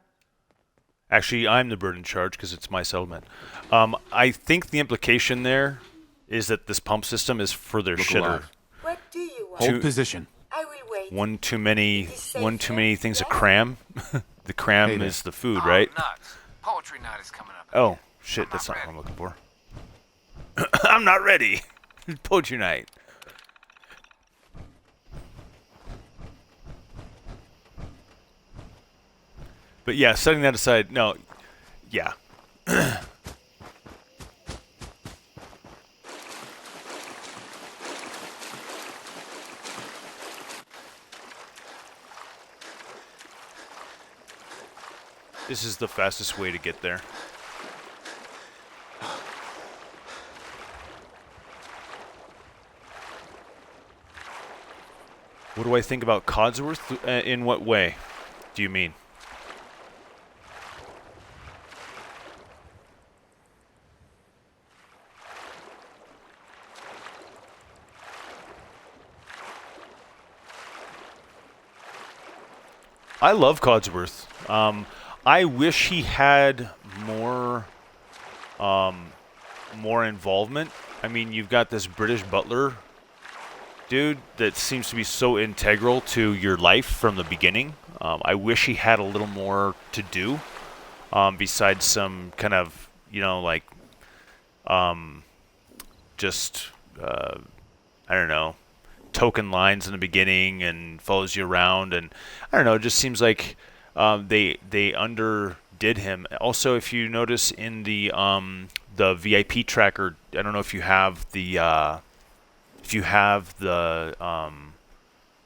Actually, I'm the bird in charge because it's my settlement. I think the implication there is that this pump system is for their Look shitter. alive. What do you want? Hold position. I will wait. One too many things to Yes? cram. The cram Hey there. is the food, right? Nuts. Poetry night is coming up. Oh shit, that's not what I'm looking for. I'm not ready. Poetry night. But yeah, setting that aside, no, yeah. This is the fastest way to get there. What do I think about Codsworth? In what way do you mean? I love Codsworth. I wish he had more, more involvement. I mean, you've got this British butler dude that seems to be so integral to your life from the beginning. I wish he had a little more to do, besides some kind of, like, just, I don't know, token lines in the beginning and follows you around, and I don't know, it just seems like they underdid him. Also, if you notice in the VIP tracker, I don't know if you have the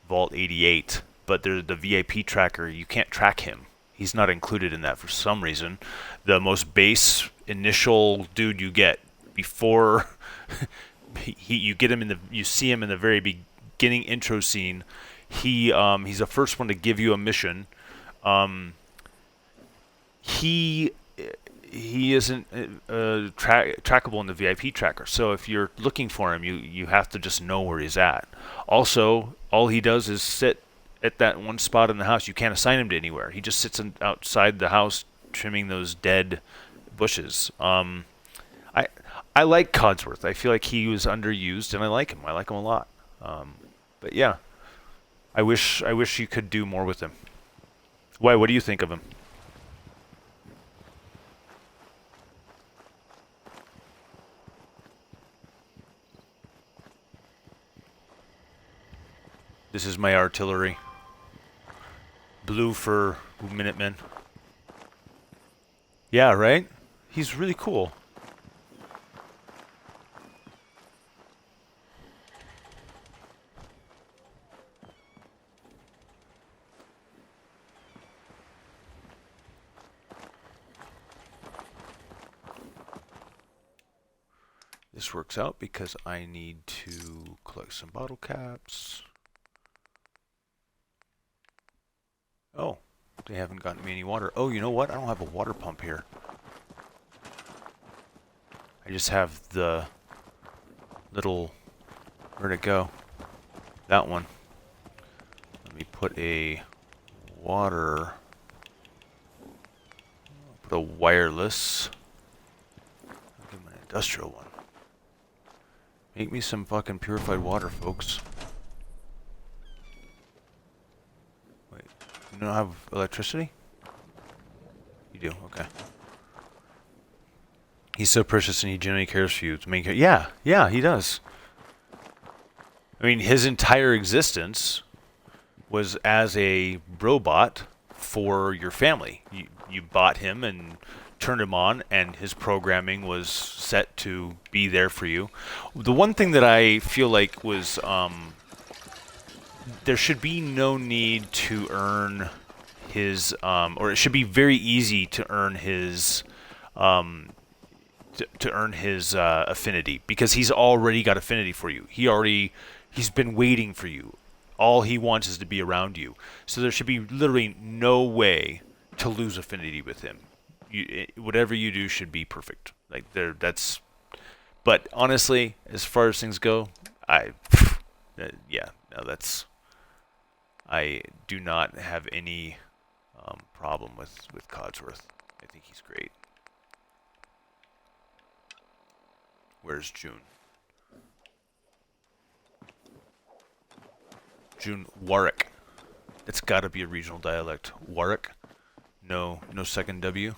Vault 88, but there's the VIP tracker. You can't track him. He's not included in that for some reason. The most base initial dude you get before you see him in the very beginning intro scene. He's the first one to give you a mission. He isn't trackable in the VIP tracker. So if you're looking for him, you have to just know where he's at. Also, all he does is sit at that one spot in the house. You can't assign him to anywhere. He just sits outside the house trimming those dead bushes. I like Codsworth. I feel like he was underused, and I like him. I like him a lot. But yeah, I wish you could do more with him. Why? What do you think of him? This is my artillery. Blue for Minutemen. Yeah, right? He's really cool. This works out because I need to collect some bottle caps. Oh, they haven't gotten me any water. Oh, you know what? I don't have a water pump here. I just have the little... Where'd it go? That one. Let me put a water... Put a wireless... I'll give him an industrial one. Make me some fucking purified water, folks. Wait, you don't have electricity? You do, okay. He's so precious and he genuinely cares for you. Yeah, he does. I mean, his entire existence was as a robot for your family. You bought him and turned him on, and his programming was set to be there for you. The one thing that I feel like was there should be no need to earn his or it should be very easy to earn his to earn his affinity, because he's already got affinity for you. He's been waiting for you. All he wants is to be around you. So there should be literally no way to lose affinity with him. Whatever you do should be perfect. Like that's. But honestly, as far as things go, I do not have any problem with Codsworth. I think he's great. Where's June? June Warwick. It's got to be a regional dialect. Warwick. No second W.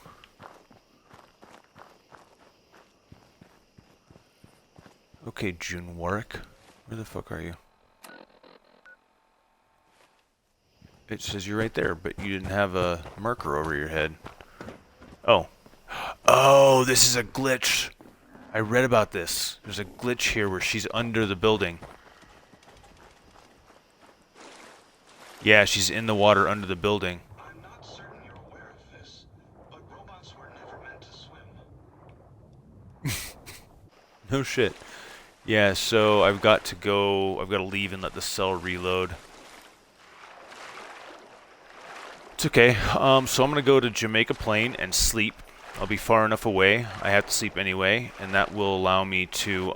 Okay, June Warwick. Where the fuck are you? It says you're right there, but you didn't have a marker over your head. Oh. Oh, this is a glitch. I read about this. There's a glitch here where she's under the building. Yeah, she's in the water under the building. I'm not certain you're aware of this, but robots were never meant to swim. No shit. Yeah, so I've got to leave and let the cell reload. It's okay. So I'm gonna go to Jamaica Plain and sleep. I'll be far enough away. I have to sleep anyway, and that will allow me to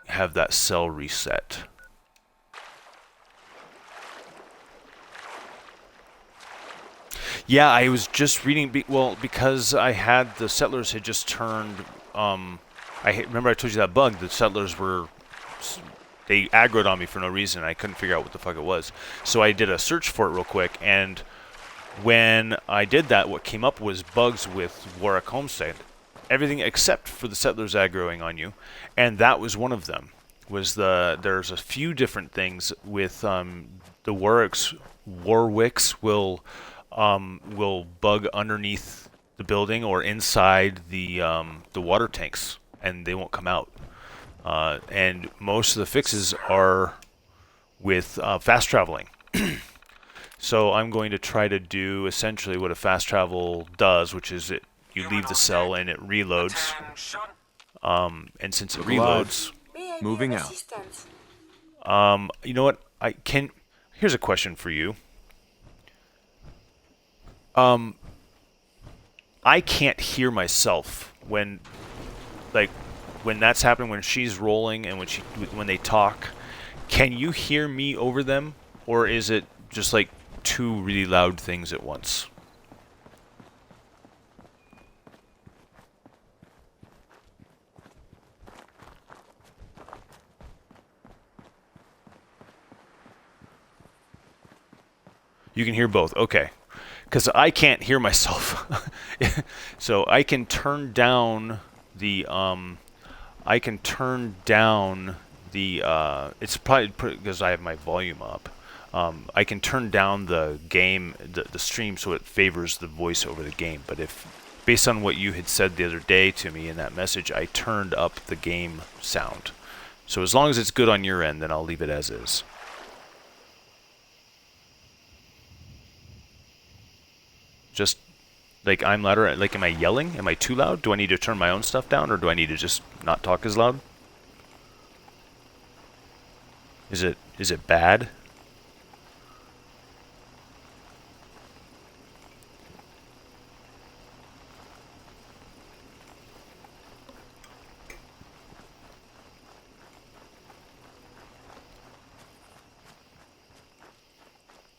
have that cell reset. Yeah, I was just reading. Because I had the settlers had just turned. Remember I told you that bug. The settlers were they aggroed on me for no reason. I couldn't figure out what the fuck it was. So I did a search for it real quick, and when I did that, what came up was bugs with Warwick Homestead. Everything except for the settlers aggroing on you, and that was one of them. There's a few different things with the Warwicks will bug underneath the building or inside the water tanks, and they won't come out. And most of the fixes are with fast traveling. So I'm going to try to do essentially what a fast travel does, which is you leave the cell and it reloads. And since it reloads, May I be Moving of out. assistance? you know what? Here's a question for you. I can't hear myself when that's happening, when she's rolling and when they talk. Can you hear me over them, or is it just like two really loud things at once? You can hear both. Okay. Because I can't hear myself. So I can turn down the it's probably because I have my volume up. I can turn down the stream so it favors the voice over the game. But if, based on what you had said the other day to me in that message, I turned up the game sound. So as long as it's good on your end, then I'll leave it as is. Just like I'm louder. Like, am I yelling? Am I too loud? Do I need to turn my own stuff down, or do I need to just not talk as loud? Is it bad?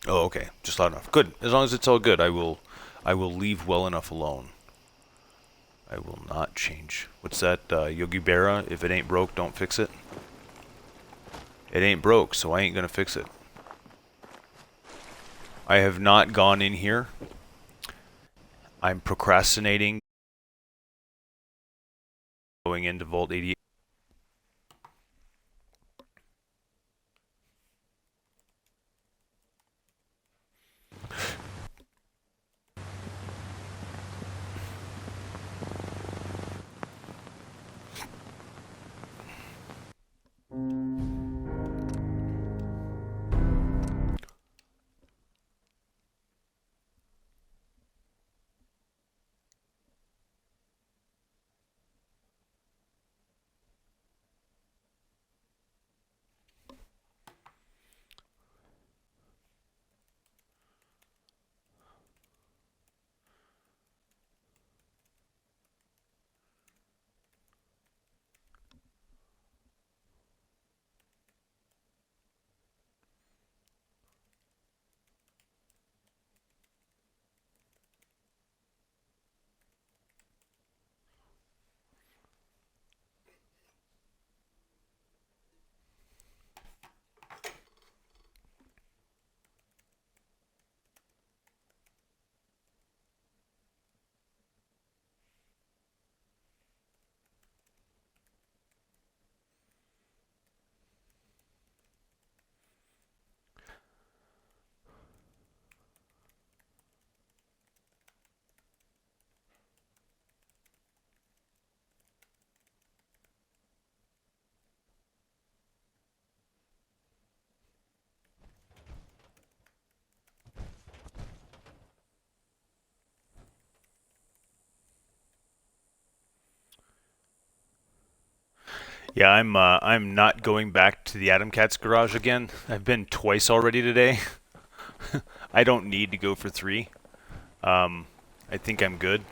Oh, okay. Just loud enough. Good. As long as it's all good, I will leave well enough alone. I will not change. What's that, Yogi Berra? If it ain't broke, don't fix it. It ain't broke, so I ain't gonna fix it. I have not gone in here. I'm procrastinating going into Vault 88. Yeah, I'm not going back to the Adam Cat's garage again. I've been twice already today. I don't need to go for 3. I think I'm good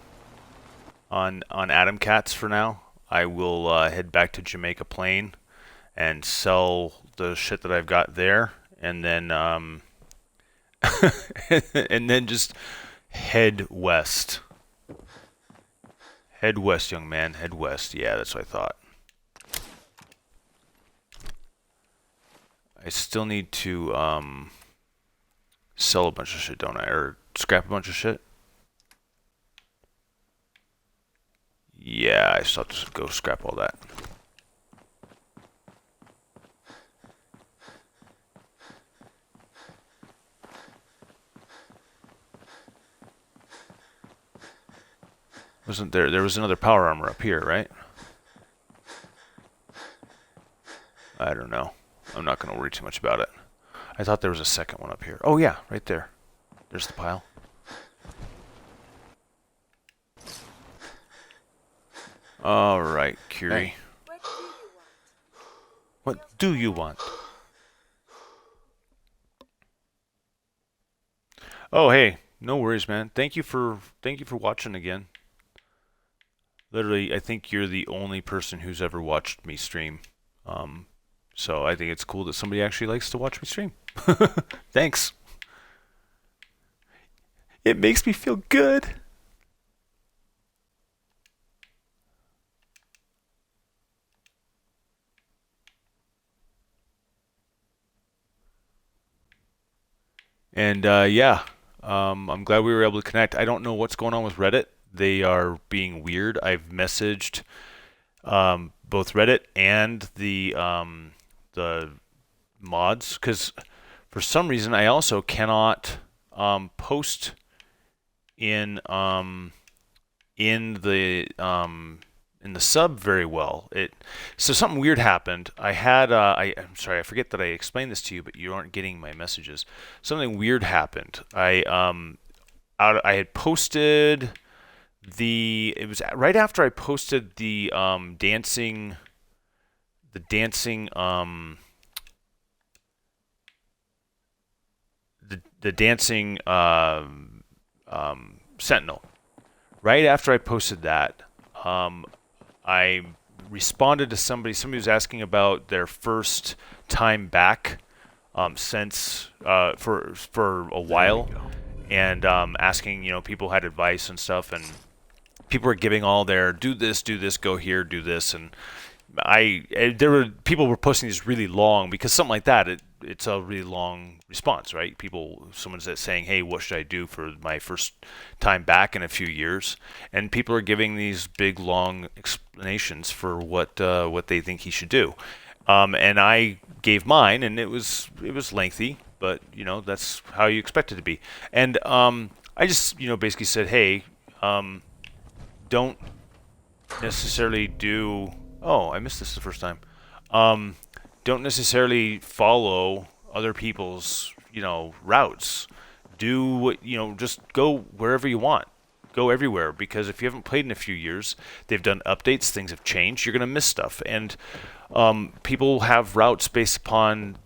on Adam Cats for now. I will head back to Jamaica Plain and sell the shit that I've got there, and then and then just head west. Head west, young man. Head west. Yeah, that's what I thought. I still need to sell a bunch of shit, don't I? Or scrap a bunch of shit? Yeah, I still have to go scrap all that. Wasn't there? There was another power armor up here, right? I don't know. I'm not going to worry too much about it. I thought there was a second one up here. Oh yeah, right there. There's the pile. All right, Curie. What do you want? What do you want? Oh hey, no worries, man. Thank you for watching again. Literally, I think you're the only person who's ever watched me stream. So I think it's cool that somebody actually likes to watch me stream. Thanks. It makes me feel good. And yeah, I'm glad we were able to connect. I don't know what's going on with Reddit. They are being weird. I've messaged both Reddit and the mods because for some reason I also cannot post in the sub very well. So something weird happened. I'm sorry, I forget that I explained this to you, but you aren't getting my messages. Something weird happened. I had posted it was right after I posted the dancing the dancing sentinel. Right after I posted that, I responded to somebody. Somebody was asking about their first time back since for a while, and asking people had advice and stuff, and people were giving all their do this, go here, do this, and people were posting these really long because something like that it's a really long response, right? Someone's saying, hey, what should I do for my first time back in a few years? And people are giving these big long explanations for what they think he should do. And I gave mine, and it was lengthy, but that's how you expect it to be. And I just basically said, hey, don't necessarily do. Oh, I missed this the first time. Don't necessarily follow other people's, routes. Do what, just go wherever you want. Go everywhere, because if you haven't played in a few years, they've done updates, things have changed, you're going to miss stuff. And people have routes based upon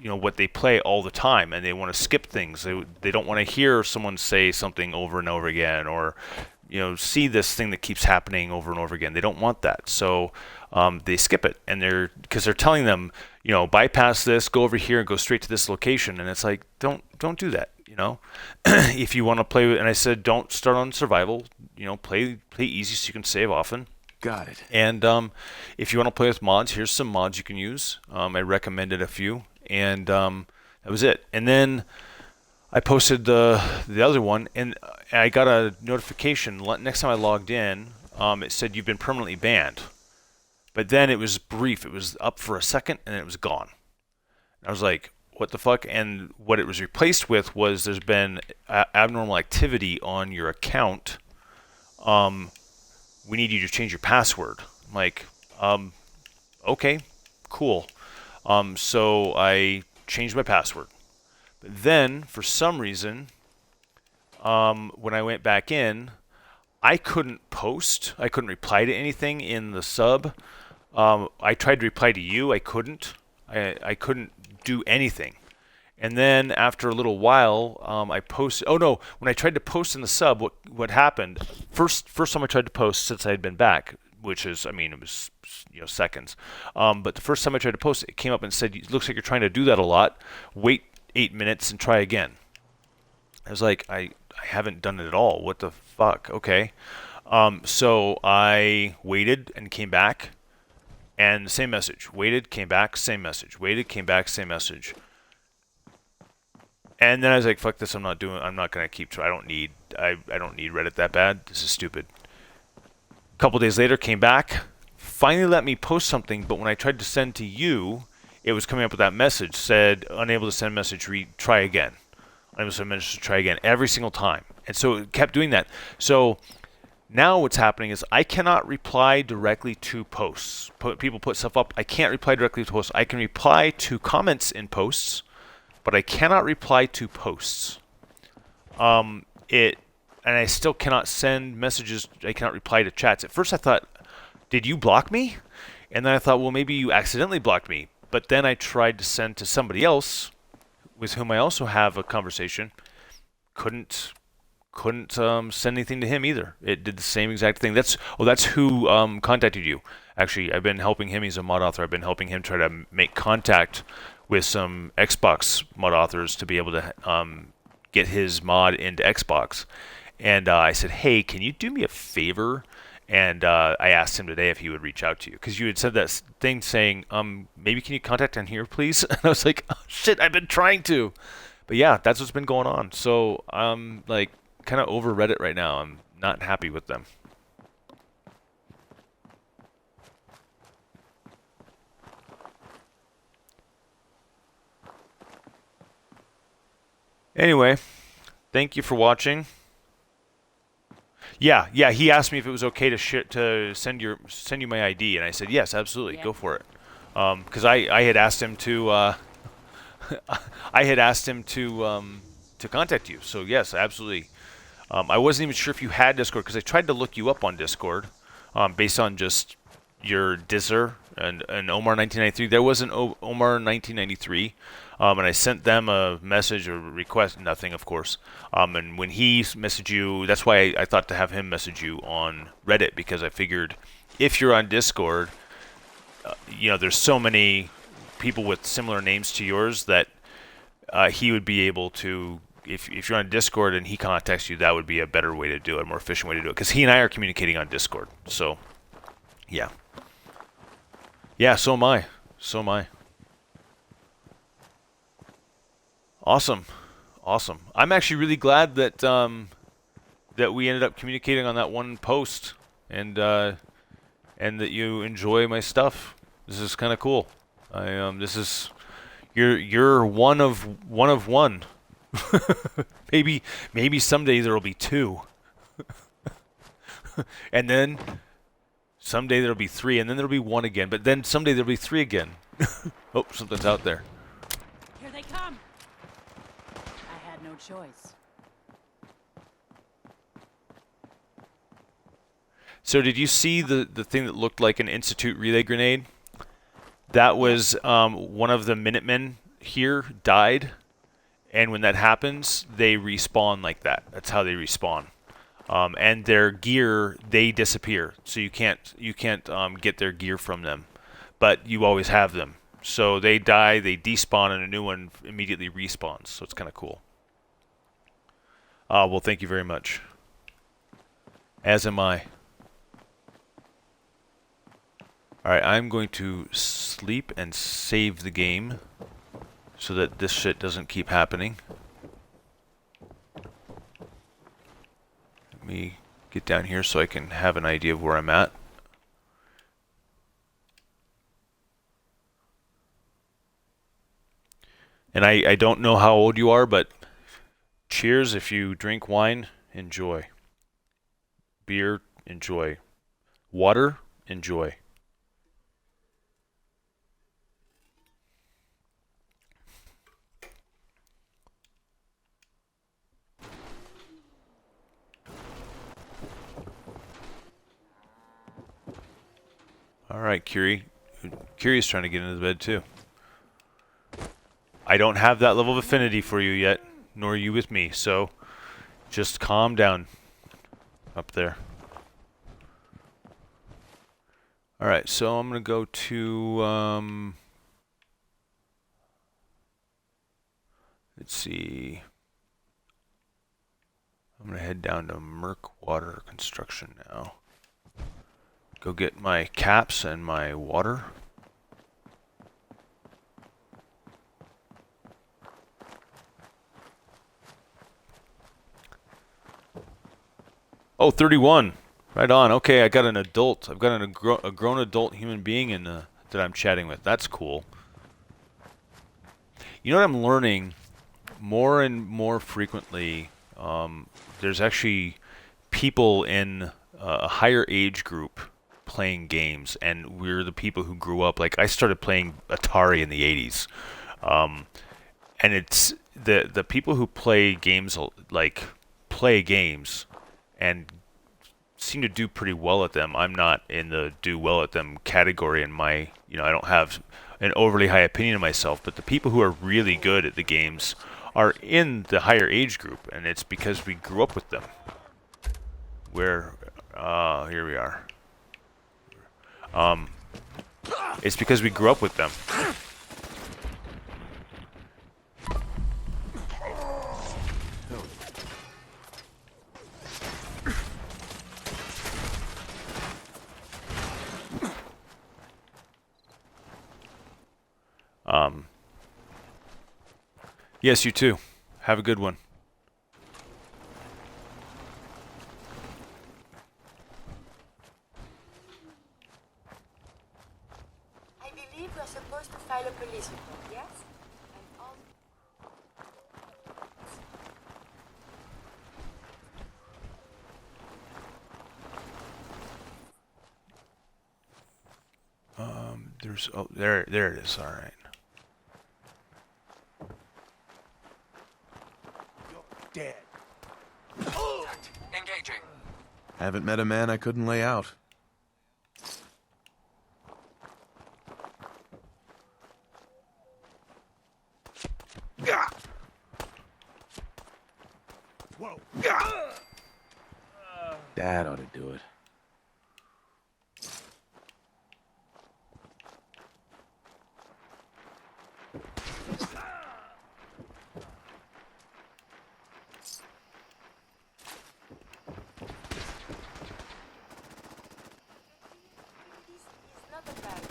what they play all the time, and they want to skip things. They don't want to hear someone say something over and over again, or see this thing that keeps happening over and over again. They don't want that, so they skip it, and because they're telling them, bypass this, go over here, and go straight to this location. And it's like, don't do that. If you want to play with, and I said, don't start on survival. Play easy so you can save often. Got it. And if you want to play with mods, here's some mods you can use. I recommended a few, and that was it. And then I posted the other one, and I got a notification next time I logged in. It said you've been permanently banned, but then it was brief. It was up for a second, and then it was gone. I was like, what the fuck? And what it was replaced with was there's been abnormal activity on your account. We need you to change your password. I'm like, okay, cool. So I changed my password. But then, for some reason, when I went back in, I couldn't post. I couldn't reply to anything in the sub I tried to reply to you. I couldn't. I couldn't do anything. And then after a little while, I posted. Oh no! When I tried to post in the sub, what happened? First time I tried to post since I had been back, which is, I mean, it was seconds. But the first time I tried to post, it came up and said, "It looks like you're trying to do that a lot. Wait 8 minutes and try again." I was like, I haven't done it at all. What the fuck? Okay. So I waited and came back, and the same message. Waited, came back, same message. Waited, came back, same message. And then I was like, fuck this, I'm not gonna keep trying. I don't need Reddit that bad. This is stupid. A couple days later, came back, finally let me post something, but when I tried to send to you, it was coming up with that message, said unable to send message, try again. Unable to send message, try again, every single time. And so it kept doing that. So now what's happening is I cannot reply directly to posts. People put stuff up, I can't reply directly to posts. I can reply to comments in posts, but I cannot reply to posts. And I still cannot send messages. I cannot reply to chats. At first I thought, did you block me? And then I thought, well, maybe you accidentally blocked me. But then I tried to send to somebody else with whom I also have a conversation. Couldn't send anything to him either. It did the same exact thing. That's who contacted you. Actually, I've been helping him. He's a mod author. I've been helping him try to make contact with some Xbox mod authors to be able to get his mod into Xbox. And I said, hey, can you do me a favor? And I asked him today if he would reach out to you, because you had said that thing saying, maybe can you contact on here, please? And I was like, oh, shit, I've been trying to. But yeah, that's what's been going on. So I'm like kind of over Reddit right now. I'm not happy with them. Anyway, thank you for watching. Yeah, he asked me if it was okay to send you my ID, and I said yes, absolutely, go for it. Because I had asked him to to contact you. So yes, absolutely. I wasn't even sure if you had Discord, because I tried to look you up on Discord based on just your Disser and Omar 1993. There was an Omar 1993. And I sent them a message or request, nothing, of course. And when he messaged you, that's why I thought to have him message you on Reddit, because I figured if you're on Discord, there's so many people with similar names to yours that he would be able to, if you're on Discord and he contacts you, that would be a better way to do it, a more efficient way to do it, because he and I are communicating on Discord. So, yeah. Yeah, so am I. So am I. Awesome. I'm actually really glad that that we ended up communicating on that one post, and that you enjoy my stuff. This is kind of cool. This is you're one of one. maybe someday there'll be two, and then someday there'll be three, and then there'll be one again. But then someday there'll be three again. Oh, something's out there. Here they come. I had no choice. So did you see the thing that looked like an Institute relay grenade? That was one of the Minutemen here died, and when that happens, they respawn like that. That's how they respawn. And their gear, they disappear, so you can't get their gear from them, but you always have them. So they die, they despawn, and a new one immediately respawns. So it's kind of cool. Well, thank you very much. As am I. Alright, I'm going to sleep and save the game so that this shit doesn't keep happening. Let me get down here so I can have an idea of where I'm at. And I don't know how old you are, but cheers if you drink wine, enjoy. Beer, enjoy. Water, enjoy. All right, Curie. Curie's trying to get into the bed too. I don't have that level of affinity for you yet, nor you with me, so just calm down up there. All right, so I'm going to go to, let's see. I'm going to head down to Merc Water Construction now. Go get my caps and my water. Oh, 31. Right on. Okay, I got an adult. I've got a grown adult human being that I'm chatting with. That's cool. You know what I'm learning more and more frequently? There's actually people in a higher age group playing games, and we're the people who grew up. Like, I started playing Atari in the 80s. And it's the people who play games, like, play games and seem to do pretty well at them. I'm not in the do well at them category in my, I don't have an overly high opinion of myself, but the people who are really good at the games are in the higher age group, and it's because we grew up with them. Where, here we are. It's because we grew up with them. Yes, you too. Have a good one. I believe we're supposed to file a police report, yes? And all... There it is. All right. Dead. Engaging. Haven't met a man I couldn't lay out. Whoa. Dad ought to do it. This is not a bad...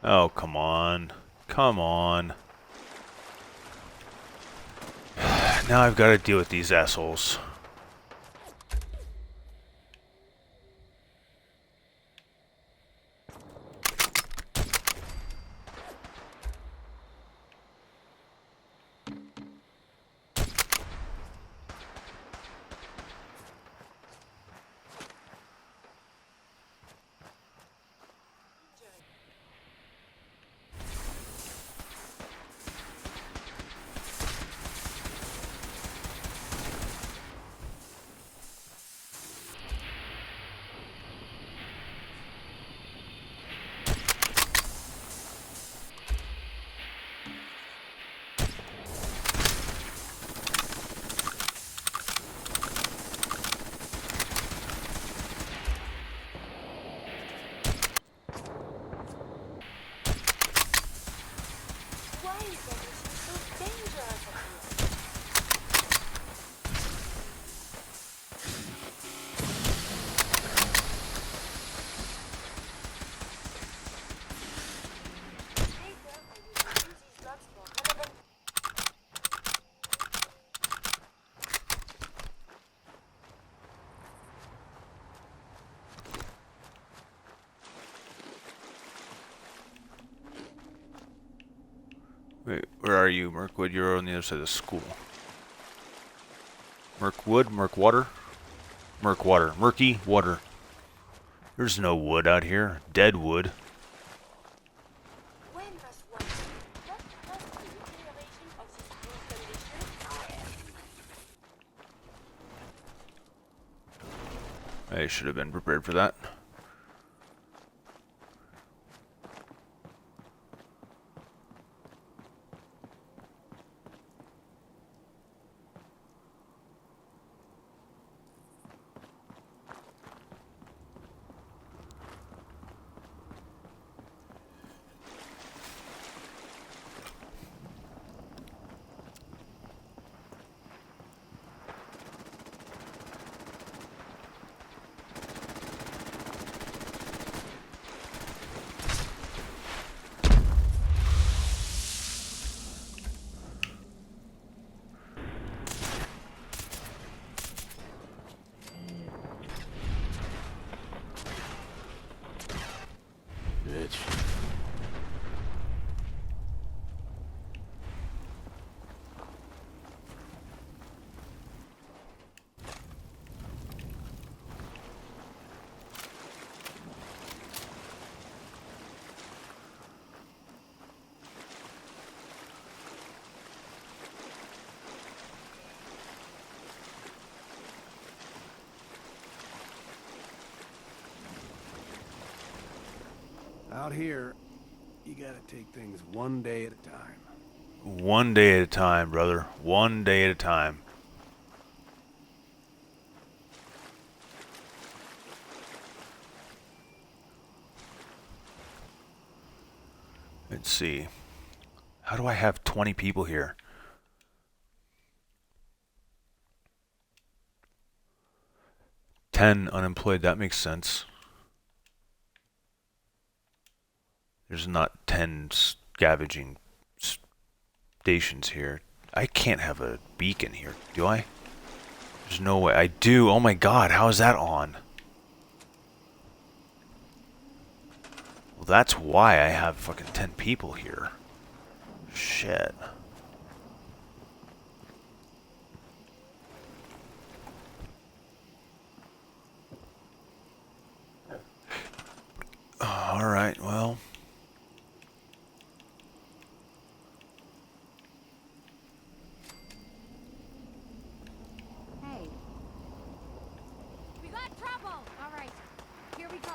Oh, come on. Come on. Now I've got to deal with these assholes. are you, Mirkwood? You're on the other side of the school. Mirkwood? Mirkwater? Mirkwater. Murky water. There's no wood out here. Dead wood. When was what? What was the deterioration of this school condition? I should have been prepared for that. Bitch. Out here, you gotta take things one day at a time. One day at a time, brother. One day at a time. Let's see. How do I have 20 people here? Ten unemployed. That makes sense. There's not 10 scavenging stations here. I can't have a beacon here, do I? There's no way. I do. Oh my god, how is that on? Well, that's why I have fucking 10 people here. Shit. Alright, well. Hey. We got trouble! Alright, here we go.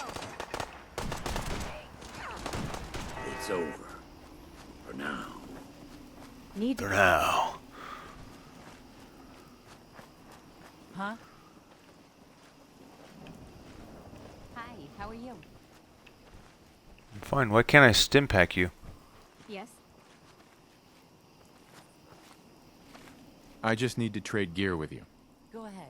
It's over. For now. Need For now. Huh? Hi, how are you? I'm fine. Why can't I stim pack you? Yes? I just need to trade gear with you. Go ahead.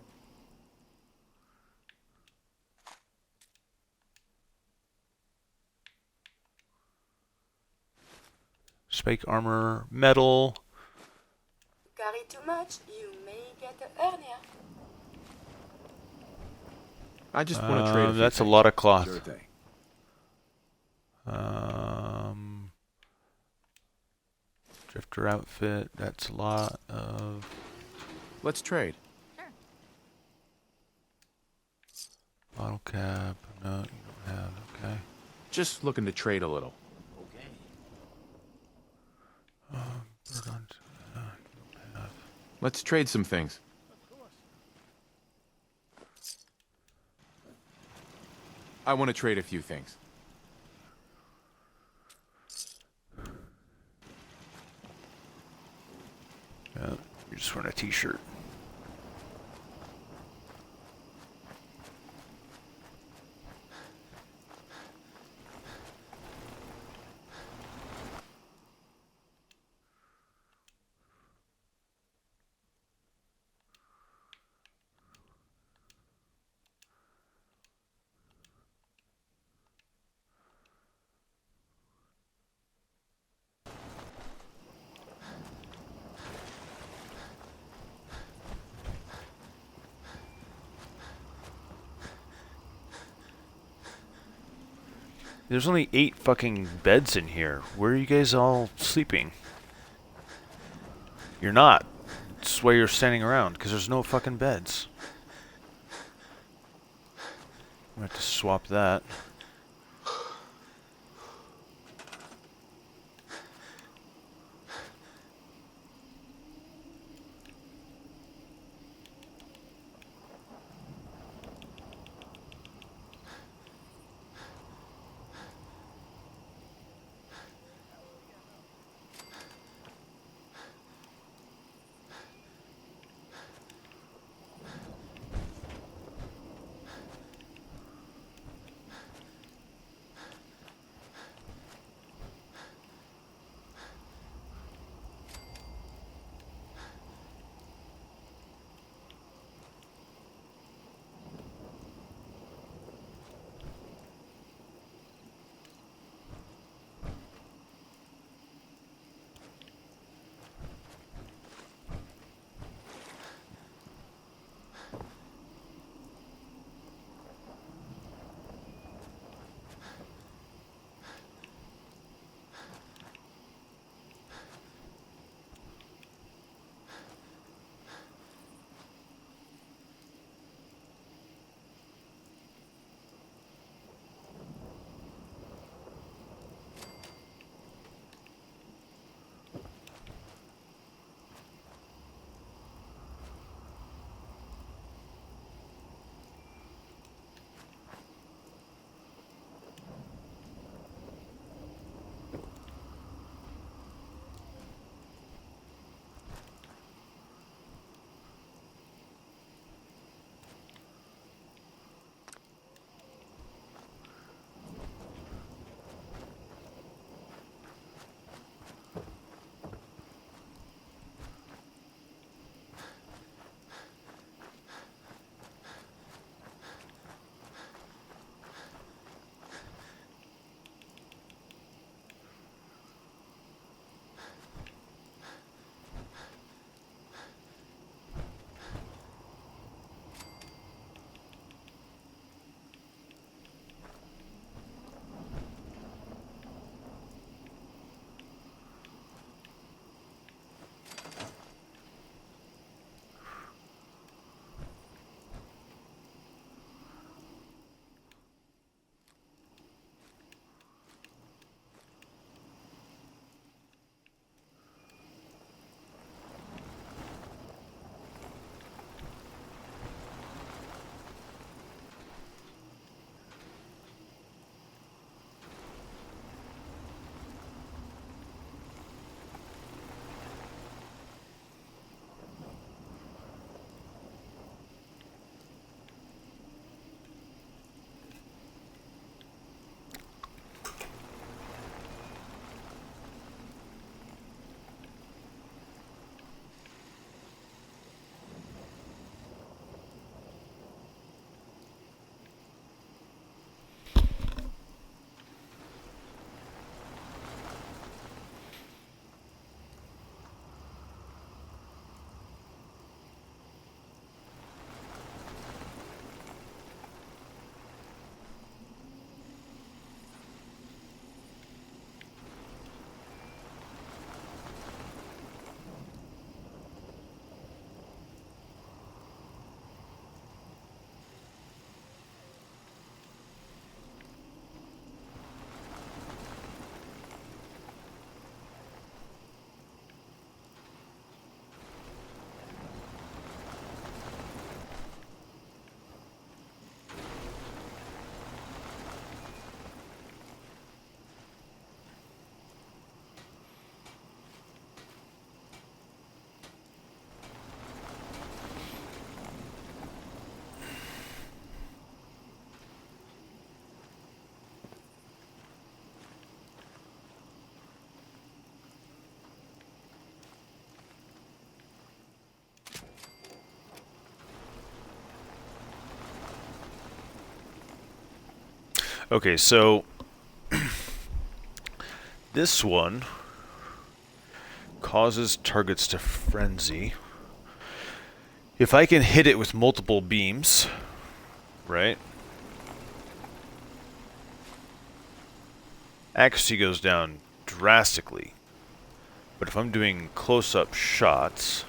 Spike armor, metal. Carry too much, you may get a hernia. I just want to trade a few That's a things. lot of cloth. Sure thing. Drifter outfit. That's a lot of. Let's trade. Bottle cap. No, you don't have. Okay. Just looking to trade a little. Bird on- you don't have. Let's trade some things. I want to trade a few things. Yeah, you're just wearing a t-shirt. There's only 8 fucking beds in here. Where are you guys all sleeping? You're not. It's why you're standing around, because there's no fucking beds. I'm gonna have to swap that. Okay, so this one causes targets to frenzy. If I can hit it with multiple beams, right? Accuracy goes down drastically. But if I'm doing close-up shots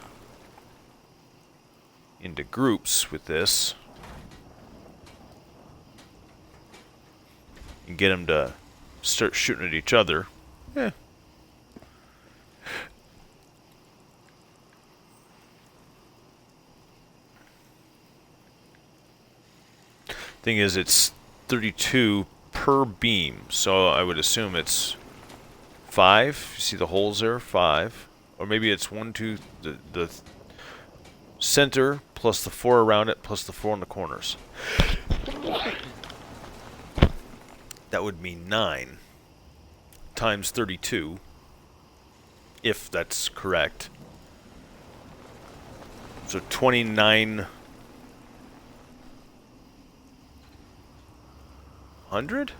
into groups with this, and get them to start shooting at each other, Thing is, it's 32 per beam, so I would assume it's 5. You see the holes there? 5. Or maybe it's 1, 2, the center plus the 4 around it plus the 4 in the corners. That would mean 9 times 32, if that's correct. So 29... 100?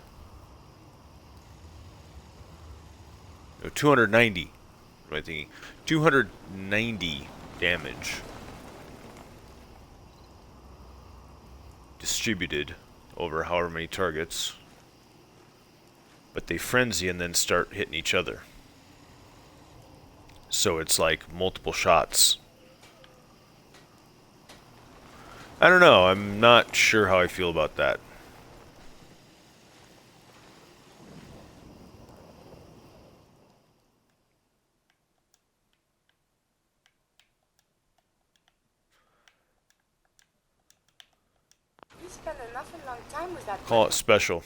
No, 290. What am I thinking? 290 damage distributed over however many targets. But they frenzy and then start hitting each other. So it's like multiple shots. I don't know. I'm not sure how I feel about that. You spend an awful long time with that. Call it special.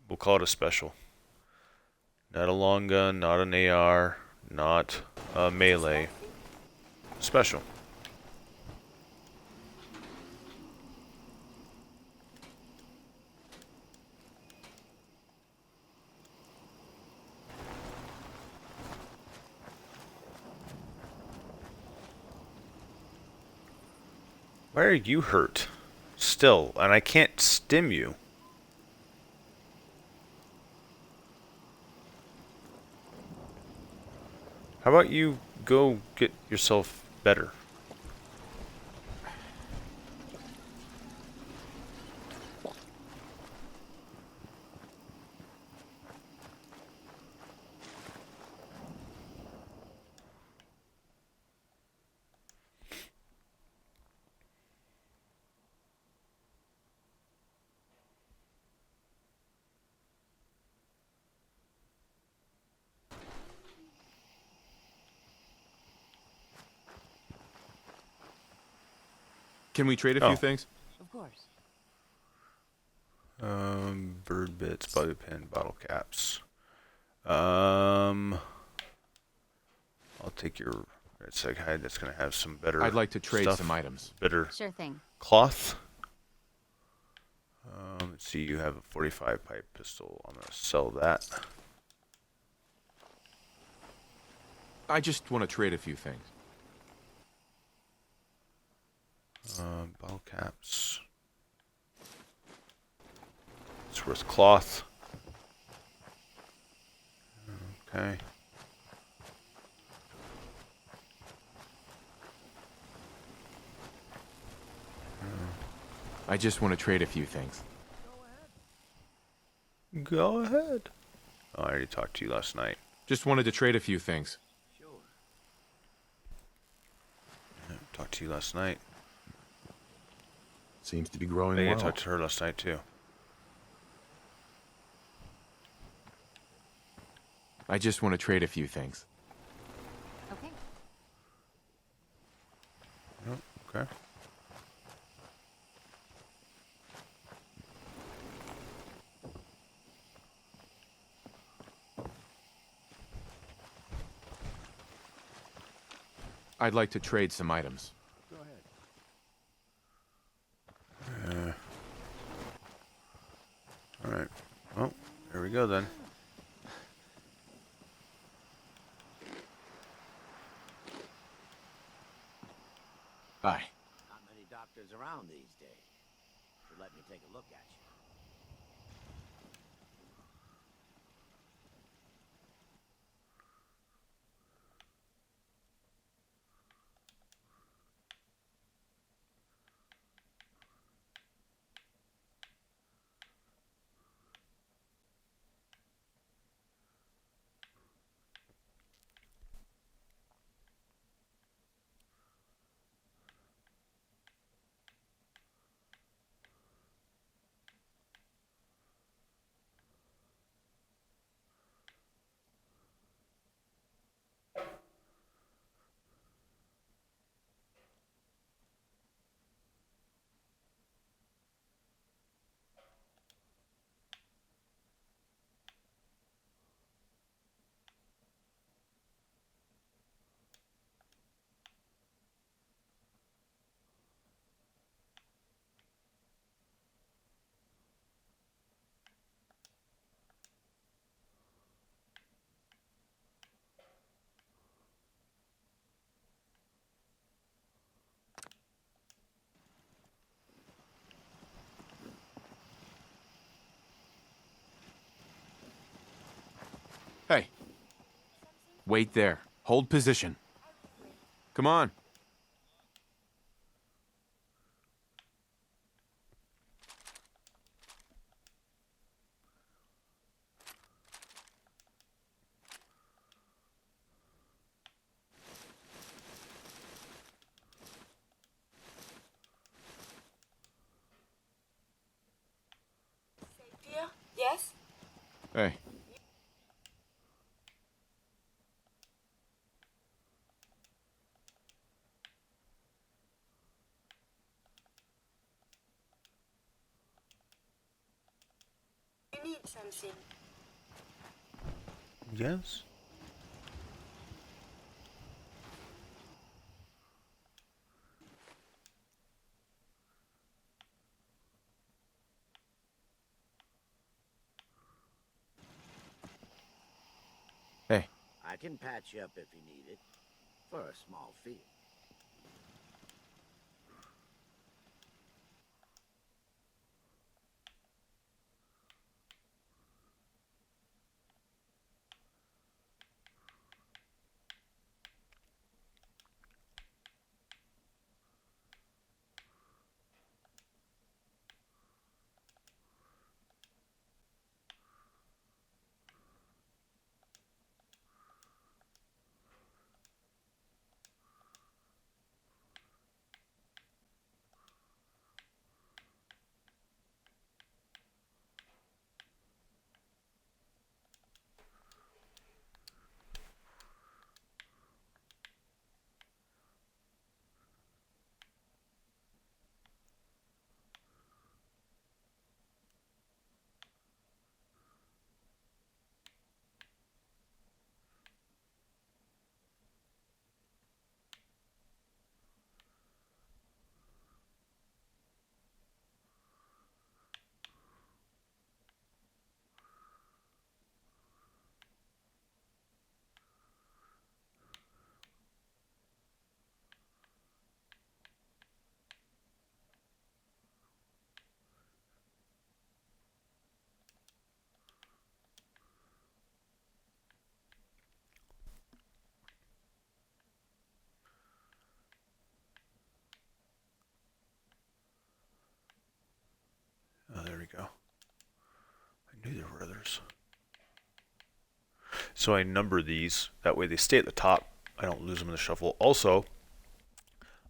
We'll call it a special. Not a long gun, not an AR, not a melee. Special. Why are you hurt? Still, and I can't stim you. How about you go get yourself better? Can we trade a few things? Of course. Bird bits, bobby pin, bottle caps. I'll take your red seg hide. That's gonna have some better. I'd like to trade stuff. some items. Better Sure thing. cloth. Let's see. You have a 45 pipe pistol. I'm gonna sell that. I just want to trade a few things. Bottle caps. It's worth cloth. Okay. I just want to trade a few things. Go ahead. Oh, I already talked to you last night. Just wanted to trade a few things. Yeah, talked to you last night. Seems to be I growing think I well. talked to her last night too. I just want to trade a few things. Okay. Oh, okay. I'd like to trade some items. Go ahead. All right. Well, here we go then. Bye. Not many doctors around these days. Should let me take a look at you. Wait there. Hold position. Come on. Here? Yes? Hey. You need something. Yes. Hey. I can patch you up if you need it. For a small fee. Oh, there we go. I knew there were others. So I number these. That way they stay at the top. I don't lose them in the shuffle. Also,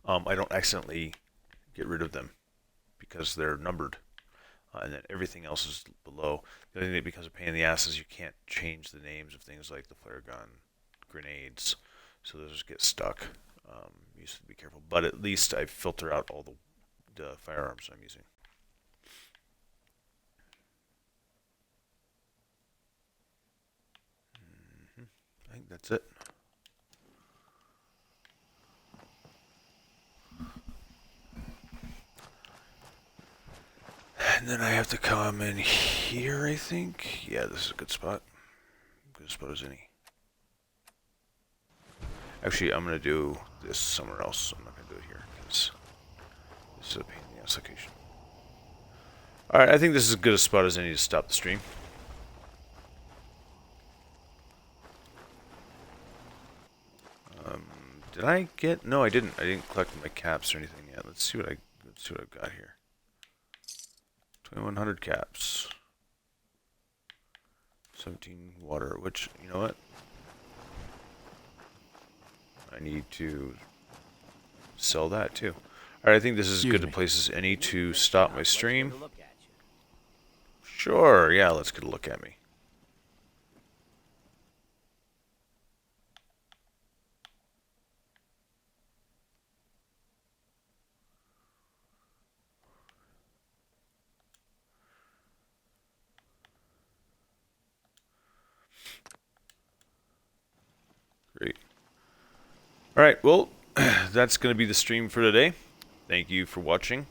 I don't accidentally get rid of them because they're numbered. And then everything else is below. The only thing that becomes a pain in the ass is you can't change the names of things like the flare gun, grenades. So those just get stuck. You have to be careful. But at least I filter out all the firearms I'm using. I think that's it. And then I have to come in here, I think. Yeah, this is a good spot. Good spot as any. Actually, I'm going to do this somewhere else. I'm not going to do it here because this is a pain in the ass location. Alright, I think this is as good a spot as any to stop the stream. Did I get? No, I didn't. I didn't collect my caps or anything yet. Let's see what I've got here. 2,100 caps. 17 water. Which, you know what? I need to sell that too. Alright, I think this is as good a place as any to stop my stream. Sure, yeah, let's get a look at me. Great. Alright, well, that's going to be the stream for today. Thank you for watching.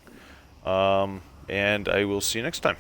And I will see you next time.